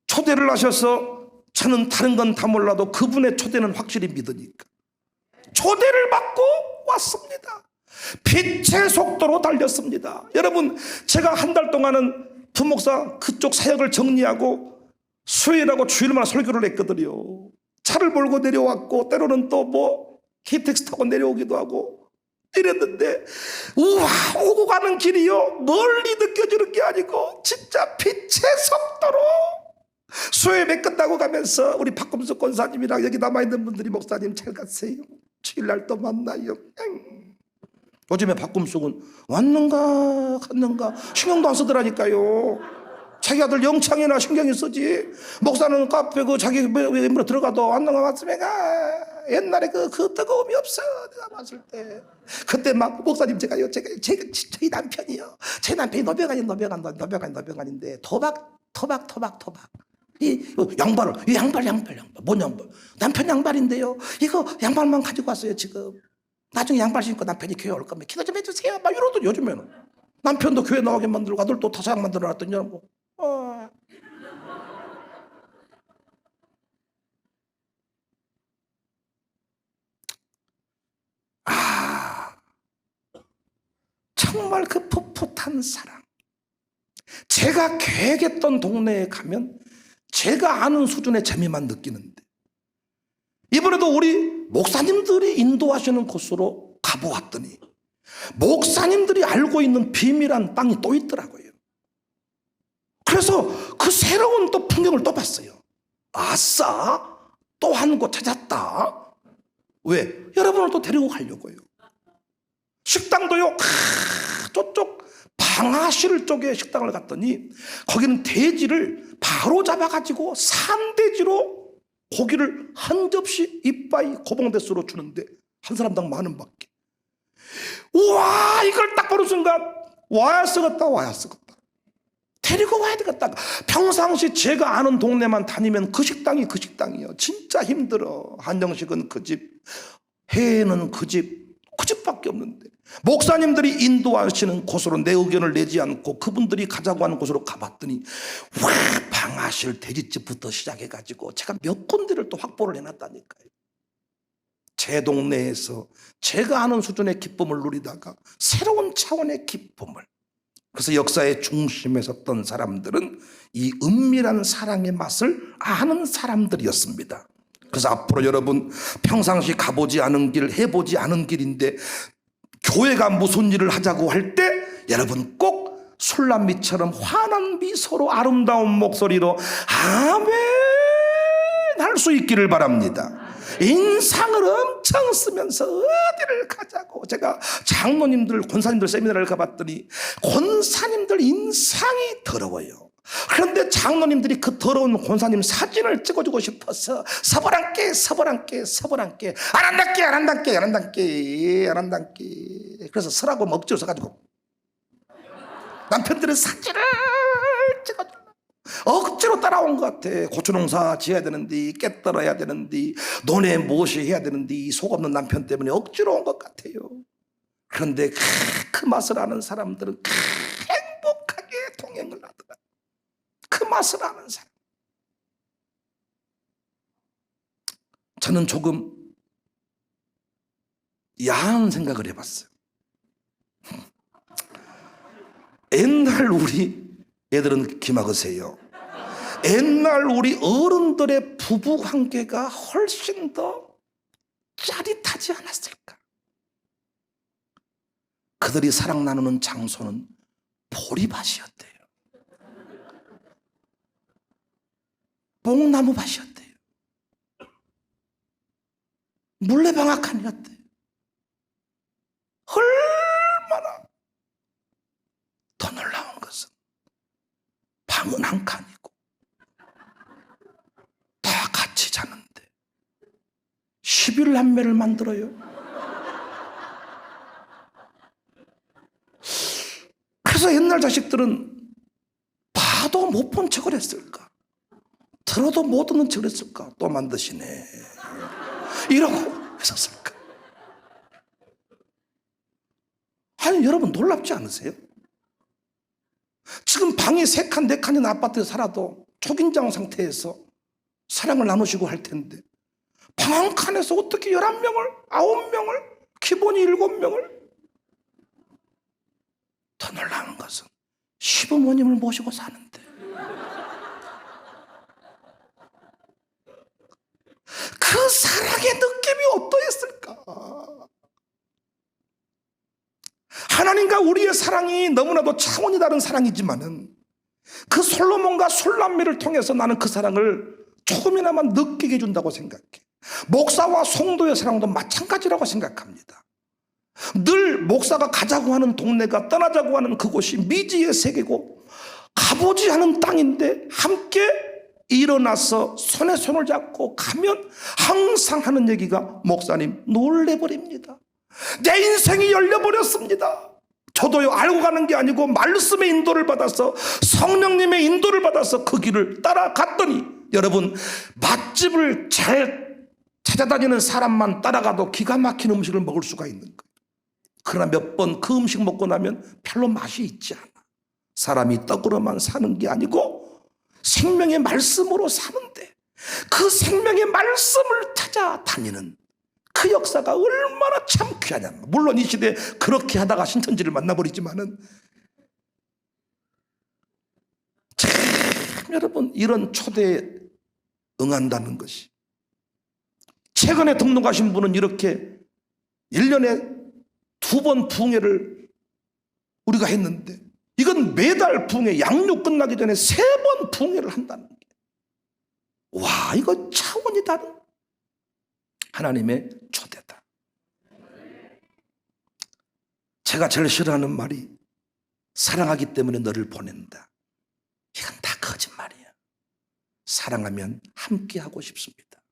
[SPEAKER 1] 초대를 하셔서 저는 다른 건 다 몰라도 그분의 초대는 확실히 믿으니까 초대를 받고 왔습니다. 빛의 속도로 달렸습니다. 여러분 제가 한 달 동안은 부목사 그쪽 사역을 정리하고 수요일하고 주일마다 설교를 했거든요. 차를 몰고 내려왔고 때로는 또 뭐 KTX 타고 내려오기도 하고 이랬는데 우와 오고 가는 길이요 멀리 느껴지는 게 아니고 진짜 빛의 속도로 수요예배 끝나고 가면서 우리 박금수 권사님이랑 여기 남아있는 분들이 목사님 잘 갔어요. 주일날 또 만나요. 요즘에 박금숙은 왔는가 갔는가 신경도 안 쓰더라니까요. 자기 아들 영창이나 신경이 쓰지. 목사는 카페 그 자기 인물에 들어가도 왔는가 왔으면가 옛날에 그 뜨거움이 없어. 내가 봤을 때 그때 막 목사님 제가요 저희 남편이요 제 남편이 노병안인데 도박 이 양발을 이 양발 뭔 양발 남편 양발인데요 이거 양발만 가지고 왔어요. 지금 나중에 양발 신고 남편이 교회 올 거면 기도 좀 해주세요 막 이러더니 요즘에는 남편도 교회 나오게 만들고 아들도 타사양 만들어 놨더니 뭐 정말 그 풋풋한 사랑. 제가 계획했던 동네에 가면 제가 아는 수준의 재미만 느끼는데, 이번에도 우리 목사님들이 인도하시는 곳으로 가보았더니 목사님들이 알고 있는 비밀한 땅이 또 있더라고요. 그래서 그 새로운 또 풍경을 또 봤어요. 아싸, 또 한 곳 찾았다. 왜? 여러분을 또 데리고 가려고요. 식당도요, 저쪽 방아실 쪽에 식당을 갔더니 거기는 돼지를 바로 잡아가지고 산돼지로 고기를 한 접시 이빠이 고봉대수로 주는데 한 사람당 10,000원밖에. 우와, 이걸 딱 보는 순간 와야 쓰겠다, 와야 쓰겠다. 데리고 와야 되겠다. 평상시 제가 아는 동네만 다니면 그 식당이 그 식당이에요. 진짜 힘들어. 한정식은 그 집, 해에는 그 집밖에 없는데, 목사님들이 인도하시는 곳으로 내 의견을 내지 않고 그분들이 가자고 하는 곳으로 가봤더니 와, 방아실 돼지집부터 시작해가지고 제가 몇 군데를 또 확보를 해놨다니까요. 제 동네에서 제가 아는 수준의 기쁨을 누리다가 새로운 차원의 기쁨을. 그래서 역사의 중심에 섰던 사람들은 이 은밀한 사랑의 맛을 아는 사람들이었습니다. 그래서 앞으로 여러분 평상시 가보지 않은 길, 해보지 않은 길인데 교회가 무슨 일을 하자고 할 때 여러분 꼭 술람미처럼 환한 미소로 아름다운 목소리로 아멘 할 수 있기를 바랍니다. 인상을 엄청 쓰면서 어디를 가자고. 제가 장로님들, 권사님들 세미나를 가봤더니 권사님들 인상이 더러워요. 그런데 장로님들이 그 더러운 권사님 사진을 찍어주고 싶어서 서버랑께 안한단께 그래서 서라고 억지로 서가지고 남편들은 사진을 찍어주고 억지로 따라온 것 같아. 고추농사 지어야 되는데, 깨 떨어야 되는데, 논에 무엇이 해야 되는데, 속 없는 남편 때문에 억지로 온 것 같아요. 그런데 그 맛을 아는 사람들은 행복하게 동행을 하더라. 그 맛을 아는 사람. 저는 조금 야한 생각을 해봤어요. 옛날 우리 애들은 기막으세요. 옛날 우리 어른들의 부부 관계가 훨씬 더 짜릿하지 않았을까? 그들이 사랑 나누는 장소는 보리밭이었대요. 뽕나무밭이었대요. 물레방앗간이었대요. 얼마나 더 놀라운 것은 방은 한 칸이고 다 같이 자는데 11남매를 만들어요. 그래서 옛날 자식들은 봐도 못 본 척을 했을까? 들어도 못 듣는 척을 했을까? 또 만드시네 이러고 했었을까? 아니 여러분 놀랍지 않으세요? 지금 방이 3칸 4칸인 아파트에 살아도 초긴장 상태에서 사랑을 나누시고 할 텐데 방 한 칸에서 어떻게 11명을 9명을 기본이 7명을. 더 놀라운 것은 시부모님을 모시고 사는데 그 사랑의 느낌이 어떠했을까? 하나님과 우리의 사랑이 너무나도 차원이 다른 사랑이지만은 그 솔로몬과 술람미를 통해서 나는 그 사랑을 조금이나마 느끼게 해준다고 생각해. 목사와 성도의 사랑도 마찬가지라고 생각합니다. 늘 목사가 가자고 하는 동네가, 떠나자고 하는 그곳이 미지의 세계고 가보지 않은 땅인데 함께 일어나서 손에 손을 잡고 가면 항상 하는 얘기가 목사님 놀래버립니다. 내 인생이 열려버렸습니다. 저도요 알고 가는 게 아니고 말씀의 인도를 받아서 성령님의 인도를 받아서 그 길을 따라갔더니 여러분 맛집을 잘 찾아다니는 사람만 따라가도 기가 막힌 음식을 먹을 수가 있는 거예요. 그러나 몇 번 그 음식 먹고 나면 별로 맛이 있지 않아. 사람이 떡으로만 사는 게 아니고 생명의 말씀으로 사는데 그 생명의 말씀을 찾아다니는 그 역사가 얼마나 참 귀하냐. 물론 이 시대에 그렇게 하다가 신천지를 만나버리지만은 참 여러분, 이런 초대에 응한다는 것이, 최근에 등록하신 분은 이렇게 1년에 2번 부흥회를 우리가 했는데, 이건 매달 부흥회, 양육 끝나기 전에 3번 부흥회를 한다는 게, 와, 이거 차원이 다른 하나님의 초대다. 제가 제일 싫어하는 말이 사랑하기 때문에 너를 보낸다. 이건 다 거짓말이야. 사랑하면 함께하고 싶습니다.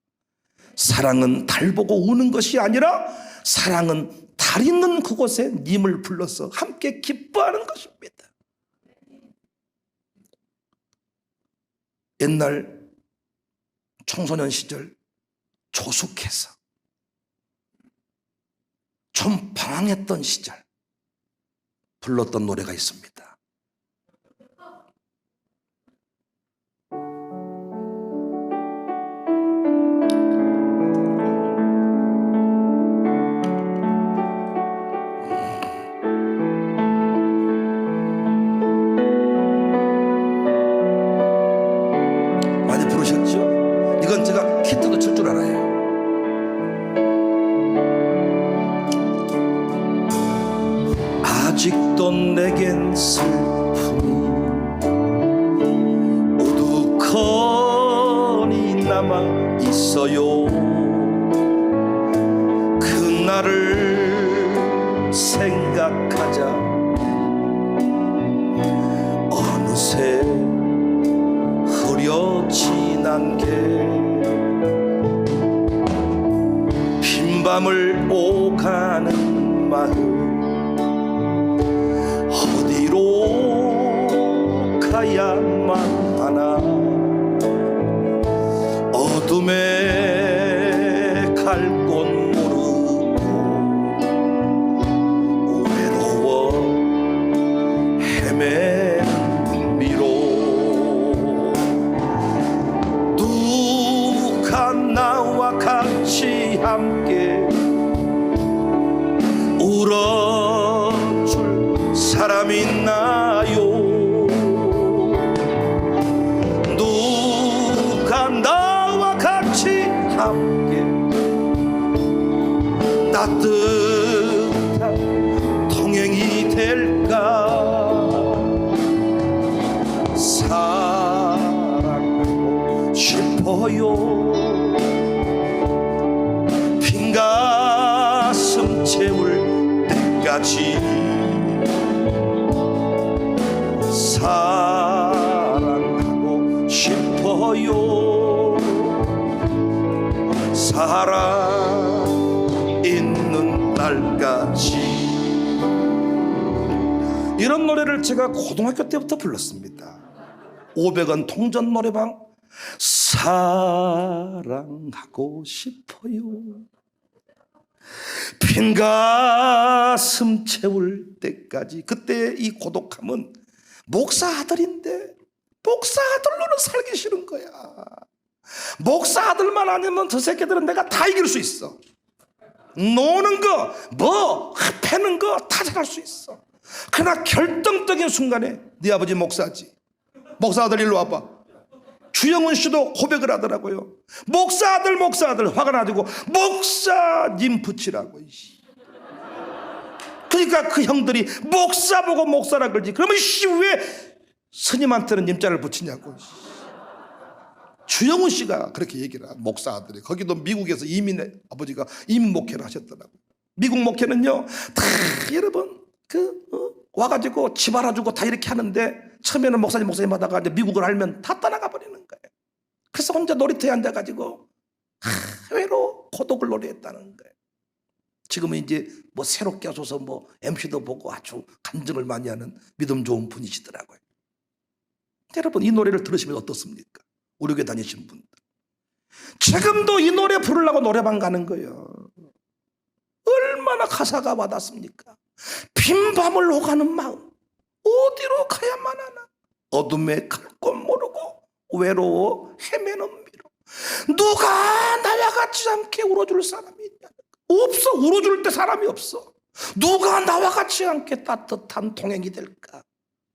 [SPEAKER 1] 사랑은 달 보고 우는 것이 아니라 사랑은 달 있는 그곳에 님을 불러서 함께 기뻐하는 것입니다. 옛날 청소년 시절 조숙해서 좀 방황했던 시절 불렀던 노래가 있습니다. 많이 부르셨죠? 이건 제가 키트도 칠 줄 알아요. 아직도 내겐 슬픔이 우두커니 남아 있어요. 그날을 생각하자 어느새 흐려 지난 게 빈 밤을 오가는 마음 어디로 가야만 하나. 어둠에 갈 곳 모르고 외로워 헤매는 미로. 누가 나와 같이 함께 울어줄 사람 있나요? 누가 나와 같이 함께 따뜻한 동행이 될까? 사랑하고 싶어요. 빈 가슴 채울 때까지 사랑하고 싶어요. 살아 있는 날까지. 이런 노래를 제가 고등학교 때부터 불렀습니다. 500원 통전 노래방. 사랑하고 싶어요. 빈 가슴 채울 때까지. 그때 이 고독함은 목사 아들인데 목사 아들로는 살기 싫은 거야. 목사 아들만 아니면 저 새끼들은 내가 다 이길 수 있어. 노는 거, 뭐 패는 거 다 잘할 수 있어. 그러나 결정적인 순간에 네 아버지 목사지. 목사 아들 일로 와봐. 주영훈 씨도 고백을 하더라고요. 목사 아들 화가 나가지고 목사님 붙이라고. 그러니까 그 형들이 목사 보고 목사라 그러지. 그러면 왜 스님한테는 님자를 붙이냐고. 주영훈 씨가 그렇게 얘기를 하. 목사 아들이. 거기도 미국에서 아버지가 이민 목회를 하셨더라고. 미국 목회는요 다 여러분 와가지고 집 알아주고 다 이렇게 하는데, 처음에는 목사님 하다가 이제 미국을 알면 다 떠나가 버리는 거예요. 그래서 혼자 놀이터에 앉아가지고 외로 고독을 노래했다는 거예요. 지금은 이제 뭐 새롭게 하셔서 뭐 MC도 보고 아주 간증을 많이 하는 믿음 좋은 분이시더라고요. 여러분, 이 노래를 들으시면 어떻습니까? 우리 교회 다니신 분들 지금도 이 노래 부르려고 노래방 가는 거예요. 얼마나 가사가 와닿습니까? 빈 밤을 오가는 마음 어디로 가야만 하나. 어둠에 갈 곳 모르고 외로워 헤매는 미로. 누가 나와 같이 함께 울어줄 사람이 있냐는 거. 없어. 울어줄 때 사람이 없어. 누가 나와 같이 함께 따뜻한 동행이 될까?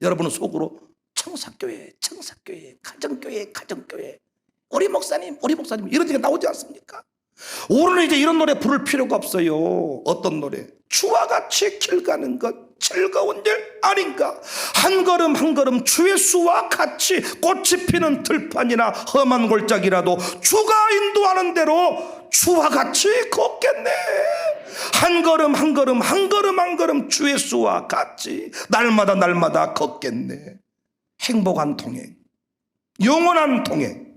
[SPEAKER 1] 여러분은 속으로 청사교회, 청사교회, 가정교회, 가정교회, 우리 목사님 이런 얘기가 나오지 않습니까? 오늘은 이제 이런 노래 부를 필요가 없어요. 어떤 노래? 주와 같이 길 가는 것 즐거운 일 아닌가? 한 걸음 한 걸음 주의 수와 같이 꽃이 피는 들판이나 험한 골짜기라도 주가 인도하는 대로 주와 같이 걷겠네. 한 걸음 한 걸음 한 걸음 한 걸음 주의 수와 같이 날마다 날마다 걷겠네. 행복한 동행, 영원한 동행.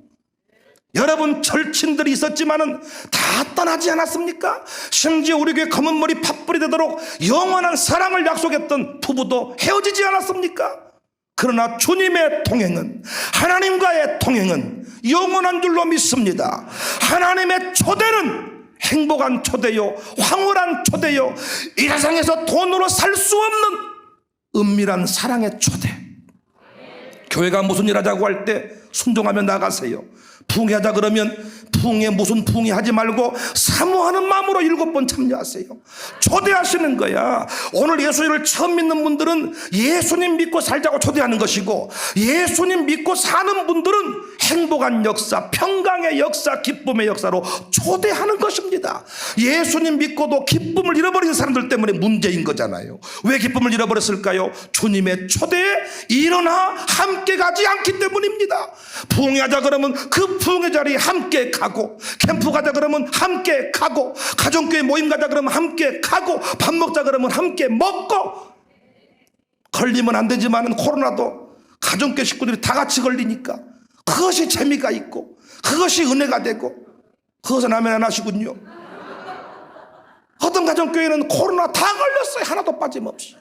[SPEAKER 1] 여러분, 절친들이 있었지만은 다 떠나지 않았습니까? 심지어 우리 교회 검은 머리 팥불이 되도록 영원한 사랑을 약속했던 부부도 헤어지지 않았습니까? 그러나 주님의 동행은, 하나님과의 동행은 영원한 줄로 믿습니다. 하나님의 초대는 행복한 초대요, 황홀한 초대요, 이 세상에서 돈으로 살 수 없는 은밀한 사랑의 초대. 교회가 무슨 일 하자고 할 때 순종하며 나가세요. 부흥하자 그러면 부흥에 무슨 부흥이 하지 말고 사모하는 마음으로 7번 참여하세요. 초대하시는 거야. 오늘 예수님을 처음 믿는 분들은 예수님 믿고 살자고 초대하는 것이고, 예수님 믿고 사는 분들은 행복한 역사, 평강의 역사, 기쁨의 역사로 초대하는 것입니다. 예수님 믿고도 기쁨을 잃어버린 사람들 때문에 문제인 거잖아요. 왜 기쁨을 잃어버렸을까요? 주님의 초대에 일어나 함께 가지 않기 때문입니다. 부흥하자 그러면 그 부흥의 자리에 함께 가고, 캠프 가자 그러면 함께 가고, 가정교회 모임 가자 그러면 함께 가고, 밥 먹자 그러면 함께 먹고. 걸리면 안 되지만 코로나도 가정교회 식구들이 다 같이 걸리니까 그것이 재미가 있고 그것이 은혜가 되고, 그것은 아멘 안 하시군요. 어떤 가정교회는 코로나 다 걸렸어요. 하나도 빠짐없이.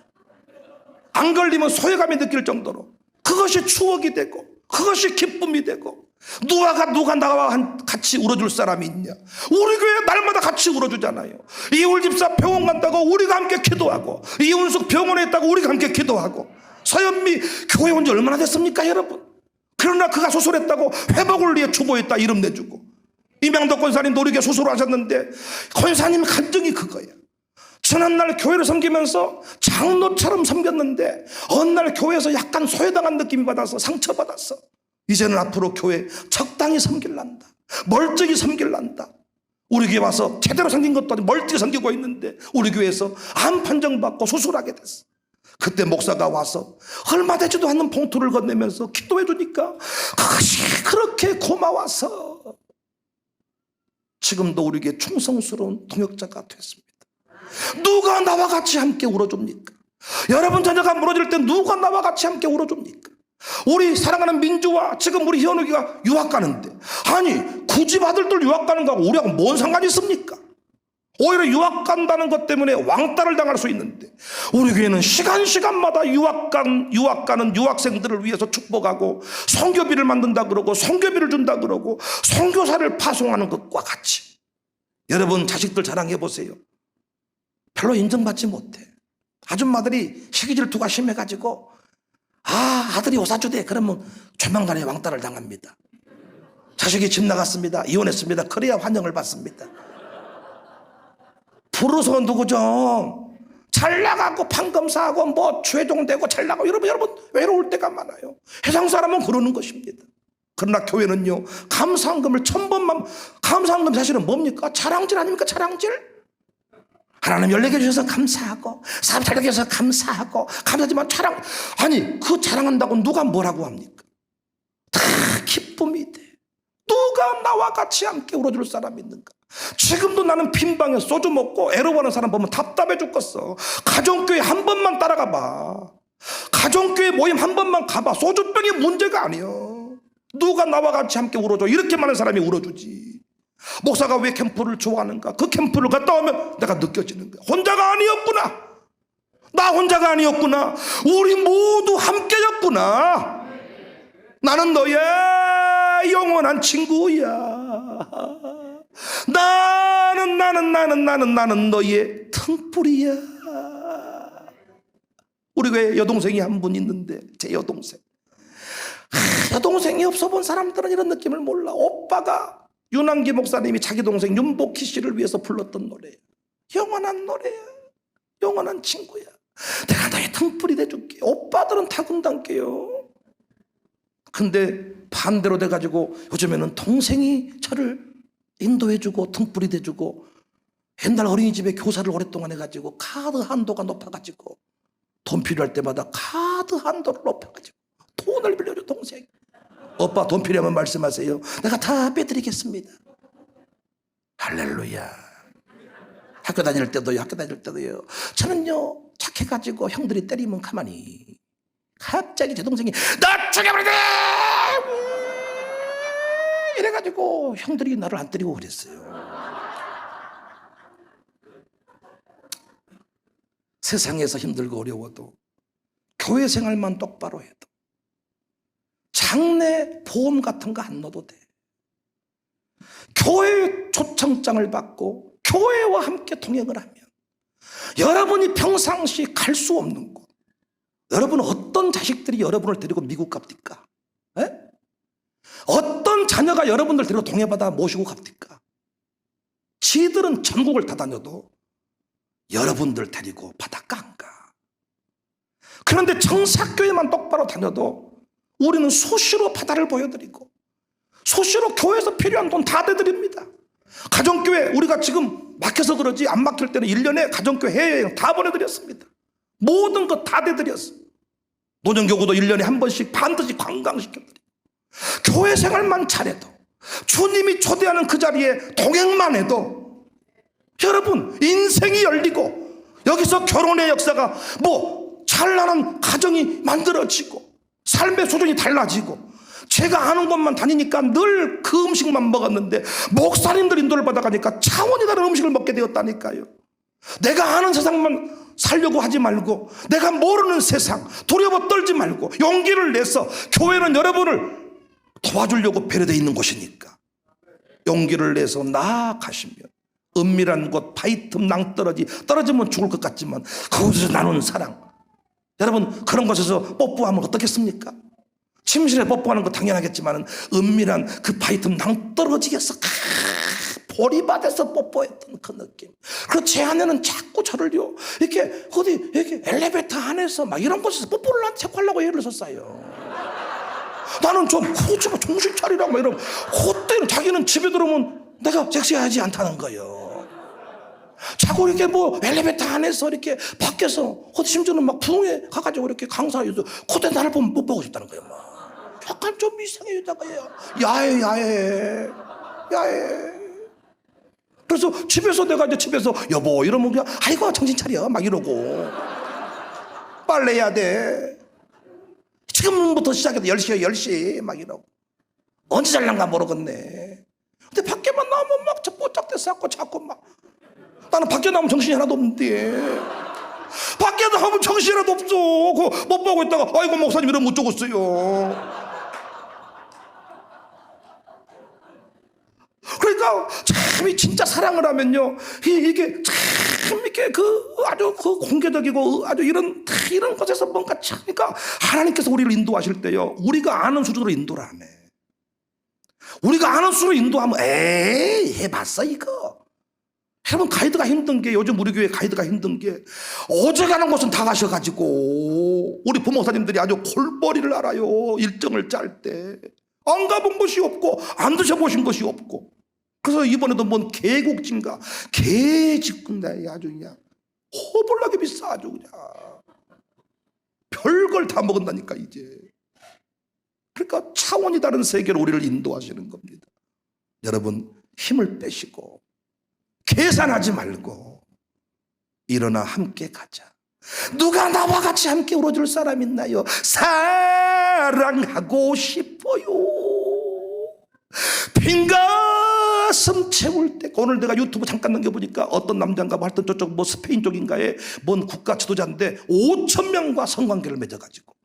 [SPEAKER 1] 안 걸리면 소외감이 느낄 정도로 그것이 추억이 되고 그것이 기쁨이 되고. 누가 나와 같이 울어줄 사람이 있냐? 우리 교회 날마다 같이 울어주잖아요. 이울 집사 병원 간다고 우리가 함께 기도하고, 이운숙 병원에 있다고 우리가 함께 기도하고, 서현미 교회 온 지 얼마나 됐습니까 여러분? 그러나 그가 수술했다고 회복을 위해 추모했다 이름 내주고, 이명덕 권사님도 우리 교회 수술하셨는데 권사님 간증이 그거야. 지난날 교회를 섬기면서 장로처럼 섬겼는데 어느 날 교회에서 약간 소외당한 느낌이 받아서 상처받았어. 이제는 앞으로 교회 적당히 섬길란다, 멀쩡히 섬길란다. 우리 교회 와서 제대로 섬긴 것도 아니고 멀쩡히 섬기고 있는데 우리 교회에서 암 판정받고 수술하게 됐어. 그때 목사가 와서 얼마 되지도 않는 봉투를 건네면서 기도해 주니까 그것이 그렇게 고마워서 지금도 우리 교회 충성스러운 동역자가 됐습니다. 누가 나와 같이 함께 울어줍니까? 여러분 자녀가 무너질 때 누가 나와 같이 함께 울어줍니까? 우리 사랑하는 민주와 지금 우리 현욱이가 유학 가는데, 아니 그 집 아들들 유학 가는 거하고 우리하고 뭔 상관이 있습니까? 오히려 유학 간다는 것 때문에 왕따를 당할 수 있는데, 우리 교회는 시간마다 유학 가는 유학생들을 위해서 축복하고 선교비를 만든다 그러고 선교비를 준다 그러고 선교사를 파송하는 것과 같이. 여러분 자식들 자랑해 보세요. 별로 인정받지 못해. 아줌마들이 시기 질투가 심해가지고 아들이 오사주대 그러면 조만간에 왕따를 당합니다. 자식이 집 나갔습니다, 이혼했습니다, 그래야 환영을 받습니다. 부르서 누구죠? 잘 나가고 판검사하고 뭐 최종되고 잘 나가고, 여러분 외로울 때가 많아요. 세상 사람은 그러는 것입니다. 그러나 교회는요, 감사헌금을 1000번만, 감사헌금 사실은 뭡니까? 자랑질 아닙니까? 자랑질? 하나님 연락해 주셔서 감사하고, 사람 잘 되게 해서 감사하고, 감사하지만 자랑, 아니 그 자랑한다고 누가 뭐라고 합니까? 다 기쁨이 돼. 누가 나와 같이 함께 울어줄 사람이 있는가? 지금도 나는 빈방에 소주 먹고 애로워하는 사람 보면 답답해 죽겠어. 가정교회 한 번만 따라가 봐. 가정교회 모임 한 번만 가봐. 소주병이 문제가 아니여. 누가 나와 같이 함께 울어줘. 이렇게 많은 사람이 울어주지. 목사가 왜 캠프를 좋아하는가? 그 캠프를 갔다 오면 내가 느껴지는 거야. 혼자가 아니었구나. 나 혼자가 아니었구나. 우리 모두 함께였구나. 나는 너의 영원한 친구야. 나는 너의 등불이야. 우리 교회 여동생이 한 분 있는데, 제 여동생. 여동생이 없어 본 사람들은 이런 느낌을 몰라. 오빠가 윤한기 목사님이 자기 동생 윤복희 씨를 위해서 불렀던 노래예요. 영원한 노래야. 영원한 친구야. 내가 너의 등불이 돼줄게. 오빠들은 다 군단께요. 근데 반대로 돼가지고 요즘에는 동생이 저를 인도해주고 등불이 돼주고, 옛날 어린이집에 교사를 오랫동안 해가지고 카드 한도가 높아가지고 돈 필요할 때마다 카드 한도를 높여가지고 돈을 빌려줘. 동생, 오빠 돈 필요하면 말씀하세요. 내가 다 빼드리겠습니다. 할렐루야. 학교 다닐 때도요. 저는요 착해가지고 형들이 때리면 가만히, 갑자기 제 동생이 나 죽여버리자 이래가지고 형들이 나를 안 때리고 그랬어요. 세상에서 힘들고 어려워도 교회 생활만 똑바로 해도, 장래 보험 같은 거 안 넣어도 돼. 교회 초청장을 받고 교회와 함께 동행을 하면 여러분이 평상시 갈 수 없는 곳, 여러분은 어떤 자식들이 여러분을 데리고 미국 갑니까? 에? 어떤 자녀가 여러분들 데리고 동해바다 모시고 갑니까? 지들은 전국을 다 다녀도 여러분들 데리고 바닷가 안 가. 그런데 정사교회만 똑바로 다녀도 우리는 수시로 바다를 보여드리고 수시로 교회에서 필요한 돈 다 대드립니다. 가정교회 우리가 지금 막혀서 그러지, 안 막힐 때는 1년에 가정교회 해외여행 다 보내드렸습니다. 모든 것 다 대드렸어. 노년교구도 1년에 한 번씩 반드시 관광시켜드리고, 교회 생활만 잘해도, 주님이 초대하는 그 자리에 동행만 해도 여러분 인생이 열리고, 여기서 결혼의 역사가 찬란한 가정이 만들어지고 삶의 수준이 달라지고. 제가 아는 곳만 다니니까 늘 그 음식만 먹었는데 목사님들 인도를 받아가니까 차원이 다른 음식을 먹게 되었다니까요. 내가 아는 세상만 살려고 하지 말고, 내가 모르는 세상 두려워 떨지 말고 용기를 내서, 교회는 여러분을 도와주려고 배려되어 있는 곳이니까 용기를 내서 나아가시면 은밀한 곳, 바위 틈 낭떠러지, 떨어지면 죽을 것 같지만 그곳에서 나누는 사랑, 여러분 그런 곳에서 뽀뽀하면 어떻겠습니까? 침실에 뽀뽀하는 거 당연하겠지만 은밀한 그 바위 틈 낭떠러지에서 보리밭에서 뽀뽀했던 그 느낌. 그리고 제 아내는 자꾸 저를요 이렇게 어디 이렇게 엘리베이터 안에서 막 이런 곳에서 뽀뽀를 자꾸 하려고 애를 썼어요. 나는 좀 정신 차리라고 막 이러면, 그때는 자기는 집에 들어오면 내가 섹시하지 않다는 거예요. 자꾸 이렇게 엘리베이터 안에서 이렇게 밖에서, 심지어는 막 부흥회 가가지고 이렇게 강사해서 그때 나를 보면 못 보고 싶다는 거예요. 막 약간 좀 이상해. 야해. 그래서 집에서 내가 이제 집에서 여보 이러면 그냥 아이고 정신 차려 막 이러고, 빨래해야 돼. 지금부터 시작해도 10시에 막 이러고, 언제 잘난가 모르겠네. 근데 밖에만 나오면 막 뽀짝대서 자꾸 막, 나는 밖에 나오면 정신이 하나도 없는데, 밖에 나오면 정신이 하나도 없어. 그거 못 보고 있다가 아이고 목사님 이러면 못 적었어요. 그러니까 참 진짜 사랑을 하면요, 이게 참 이렇게 아주 공개적이고 아주 이런 것에서 뭔가 참, 그러니까 하나님께서 우리를 인도하실 때요, 우리가 아는 수준으로 인도를 안 해. 우리가 아는 수준으로 인도하면 에이 해봤어 이거. 여러분 가이드가 힘든 게, 요즘 우리 교회 가이드가 힘든 게, 어제 가는 곳은 다 가셔가지고 우리 부목사님들이 아주 골머리를 알아요. 일정을 짤 때 안 가본 곳이 없고 안 드셔보신 것이 없고. 그래서 이번에도 뭔 개국진가 개직군데 아주 그냥 호불나게 비싸. 아주 그냥 별걸 다 먹은다니까 이제. 그러니까 차원이 다른 세계로 우리를 인도하시는 겁니다. 여러분 힘을 빼시고 계산하지 말고 일어나 함께 가자. 누가 나와 같이 함께 울어줄 사람 있나요? 사랑하고 싶어요. 빈 가슴 채울 때. 오늘 내가 유튜브 잠깐 넘겨보니까 어떤 남자인가 하여튼 저쪽 스페인 쪽인가에 뭔 국가 지도자인데 5,000명과 성관계를 맺어가지고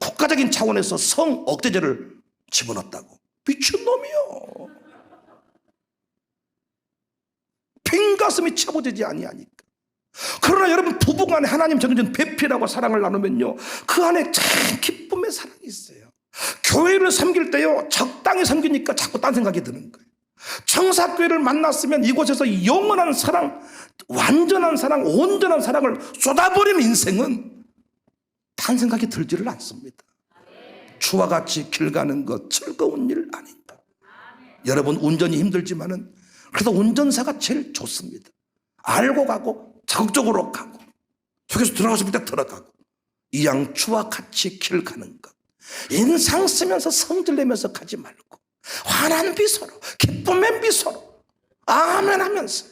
[SPEAKER 1] 국가적인 차원에서 성 억제제를 집어넣었다고. 미친놈이요. 빈 가슴이 채워지지 아니하니까. 그러나 여러분 부부간에 하나님 정해준 배필하고 사랑을 나누면요, 그 안에 참 기쁨의 사랑이 있어요. 교회를 섬길 때요 적당히 섬기니까 자꾸 딴 생각이 드는 거예요. 청사교회를 만났으면 이곳에서 영원한 사랑, 완전한 사랑, 온전한 사랑을 쏟아버린 인생은 단 생각이 들지를 않습니다. 주와 같이 길 가는 것 즐거운 일 아닌가. 여러분, 운전이 힘들지만은 그래도 운전사가 제일 좋습니다. 알고 가고 적극적으로 가고 휴게소 들어가고 싶을 때 들어가고 이양 주와 같이 길 가는 것. 인상 쓰면서 성질 내면서 가지 말고 환한 미소로, 기쁨의 미소로 아멘 하면서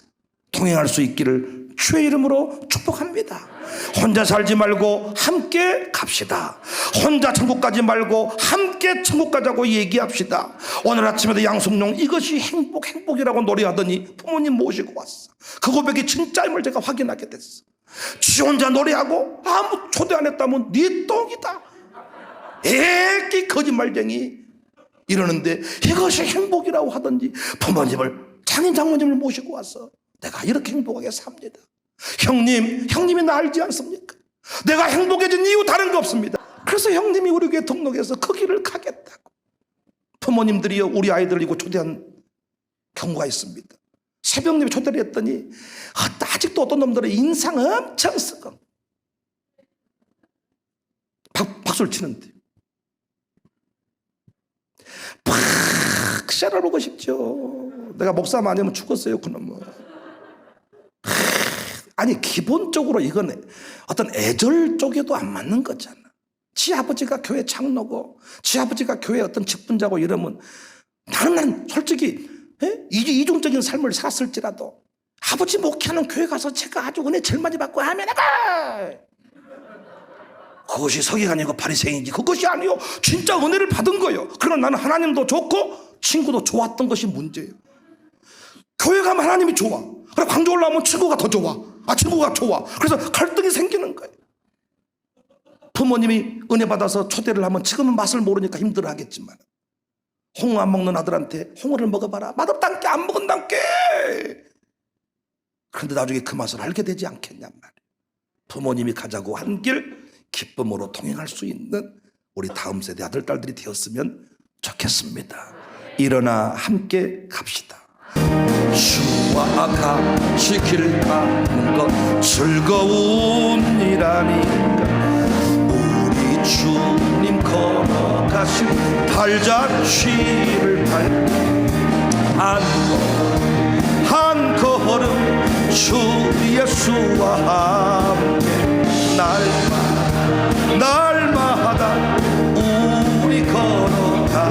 [SPEAKER 1] 동행할 수 있기를 주의 이름으로 축복합니다. 혼자 살지 말고 함께 갑시다. 혼자 천국 가지 말고 함께 천국 가자고 얘기합시다. 오늘 아침에도 양성룡 이것이 행복이라고 노래하더니 부모님 모시고 왔어. 그 고백이 진짜임을 제가 확인하게 됐어. 지 혼자 노래하고 아무 초대 안 했다면 네 똥이다, 애기 거짓말쟁이 이러는데 이것이 행복이라고 하던지 부모님을, 장인 장모님을 모시고 와서 내가 이렇게 행복하게 삽니다. 형님이 나 알지 않습니까? 내가 행복해진 이유 다른 거 없습니다. 그래서 형님이 우리 교회 등록해서 그 길을 가겠다고. 부모님들이요, 우리 아이들 이고 초대한 경우가 있습니다. 새벽님이 초대를 했더니 아직도 어떤 놈들은 인상 엄청 쓰고 박수를 치는데 팍 보고 싶죠. 내가 목사만 아니면 죽었어요 그놈은. 아니 기본적으로 이건 어떤 애절 쪽에도 안 맞는 거잖아. 지 아버지가 교회 장로고 지 아버지가 교회 어떤 직분자고 이러면 나는 솔직히 이중적인 삶을 살았을지라도 아버지 목회하는 교회 가서 제가 아주 은혜 제일 많이 받고 아멘하가 그것이 서기관이고 바리새인이지 그것이 아니요 진짜 은혜를 받은 거예요. 그러나 나는 하나님도 좋고 친구도 좋았던 것이 문제예요. 교회 가면 하나님이 좋아. 그래 광주 올라오면 친구가 더 좋아. 친구가 좋아. 그래서 갈등이 생기는 거예요. 부모님이 은혜 받아서 초대를 하면 지금은 맛을 모르니까 힘들어 하겠지만 홍어 안 먹는 아들한테 홍어를 먹어봐라. 맛없단께 안 먹은단께. 그런데 나중에 그 맛을 알게 되지 않겠냔 말이에요. 부모님이 가자고 한 길 기쁨으로 동행할 수 있는 우리 다음 세대 아들 딸들이 되었으면 좋겠습니다. 일어나 함께 갑시다. 주와 같이 길 가는 것 즐거운 일 아닌가. 우리 주님 걸어가신 발자취를 한 걸음 주 예수와 함께 날마다 우리 걸어가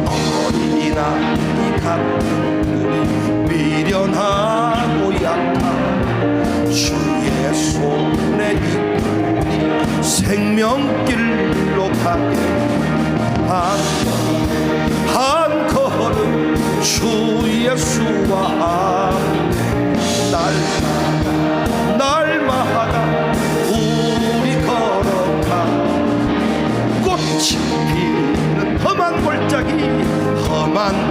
[SPEAKER 1] 어린이나 이 같은 우리 미련하고 약한 주의 손에 이끌리 생명길로 가게 한 걸음 주 예수와 함께 날마다 우리 걸어가 꽃이 피는 험한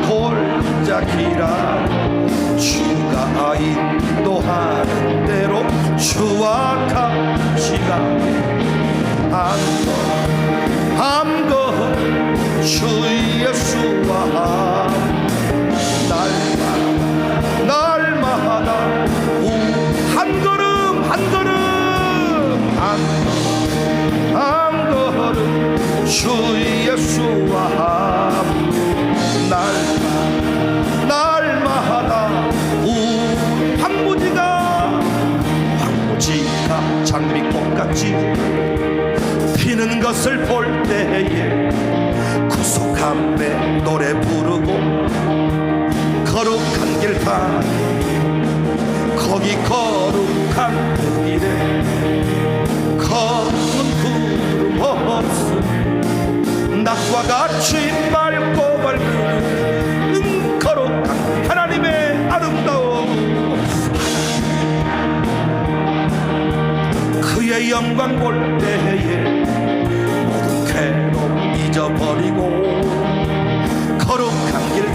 [SPEAKER 1] 골짜기라 주가 인도하는 대로 주와 같이 가게 한 걸음 주 예수와 날마다 한 걸음 주 예수와 날마다 황무지가 장미꽃같이 피는 것을 볼 때에 구속한 배 노래 부르고 거룩한 길 거기 거룩한 그 길에 검은 구름 없음 낮과 같이 맑고 밝은 거룩한 하나님의 아름다움 그의 영광 볼 때에 모든 괴로움 잊어버리고 거룩한 길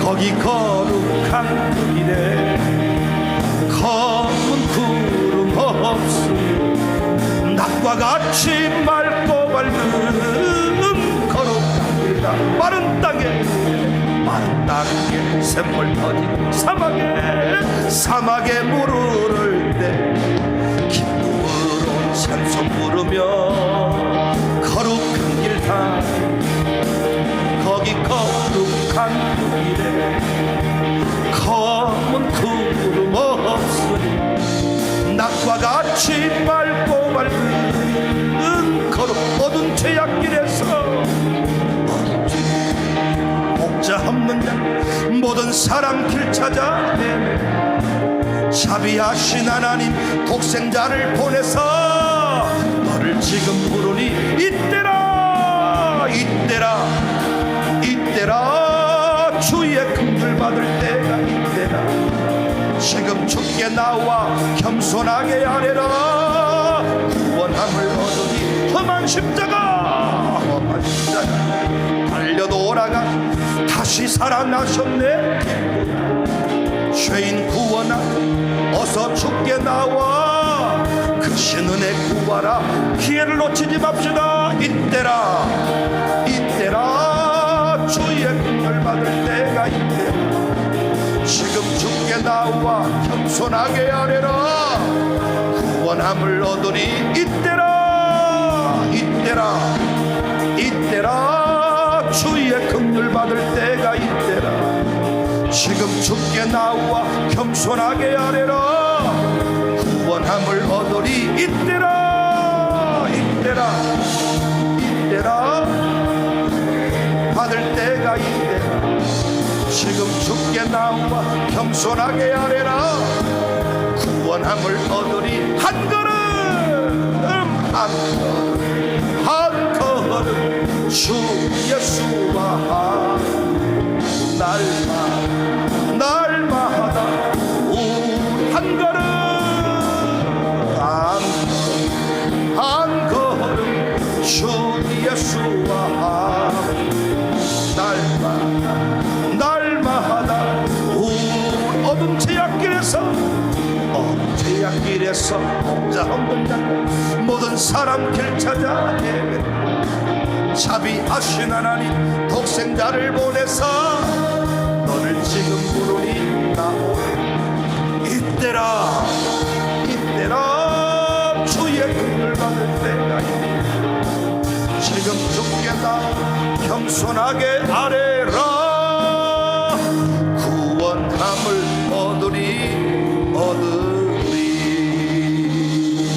[SPEAKER 1] 거기 거룩한 그 길에 검은 구름 없음 낮과 같이 맑고 밝은 거룩한 길이다. 마른 땅에 나그게 샘물 터진 사막에 물을 때 기쁨으로 찬송 부르며 거룩한 길 다니 거기 거룩한 길에 검은 구름 없으니 낮과 같이 맑고 밝은 거룩 어두운 죄악길에서 목자 없는 자 모든 사람 길 찾아 헤매 자비하신 하나님 독생자를 보내서 너를 지금 부르니 이때라 주의 긍휼 받을 때가 이때라 지금 주께 나와 겸손하게 하래라 구원함을 얻으니 험한 십자가 달려 돌아가 다시 살아나셨네 죄인 구원아 어서 주께 나와 그 신은혜 구하라 기회를 놓치지 맙시다 이때라 주의 긍휼 받을 때가 이때라 지금 주께 나와 겸손하게 하래라 구원함을 얻으니 이때라 주의 긍휼 받을 때가 이때라 지금 주께 나와 겸손하게 하래라 구원함을 얻으니 이때라 받을 때가 이때라 지금 주께 나와 겸손하게 하래라 구원함을 얻으니 한 걸음 주 예수와 날마다 우리 한 걸음 한 걸음 주 예수와 날마다 우리 어두운 죄악길에서 목자 없는 자 모든 사람 길 찾아 헤매 자비하신 하나님 독생자를 보내서 너를 지금 부르니 나오네 이때라 주의 긍휼 받을 때가 있네 지금 주께 나 겸손하게 아뢰라 구원함을 얻으리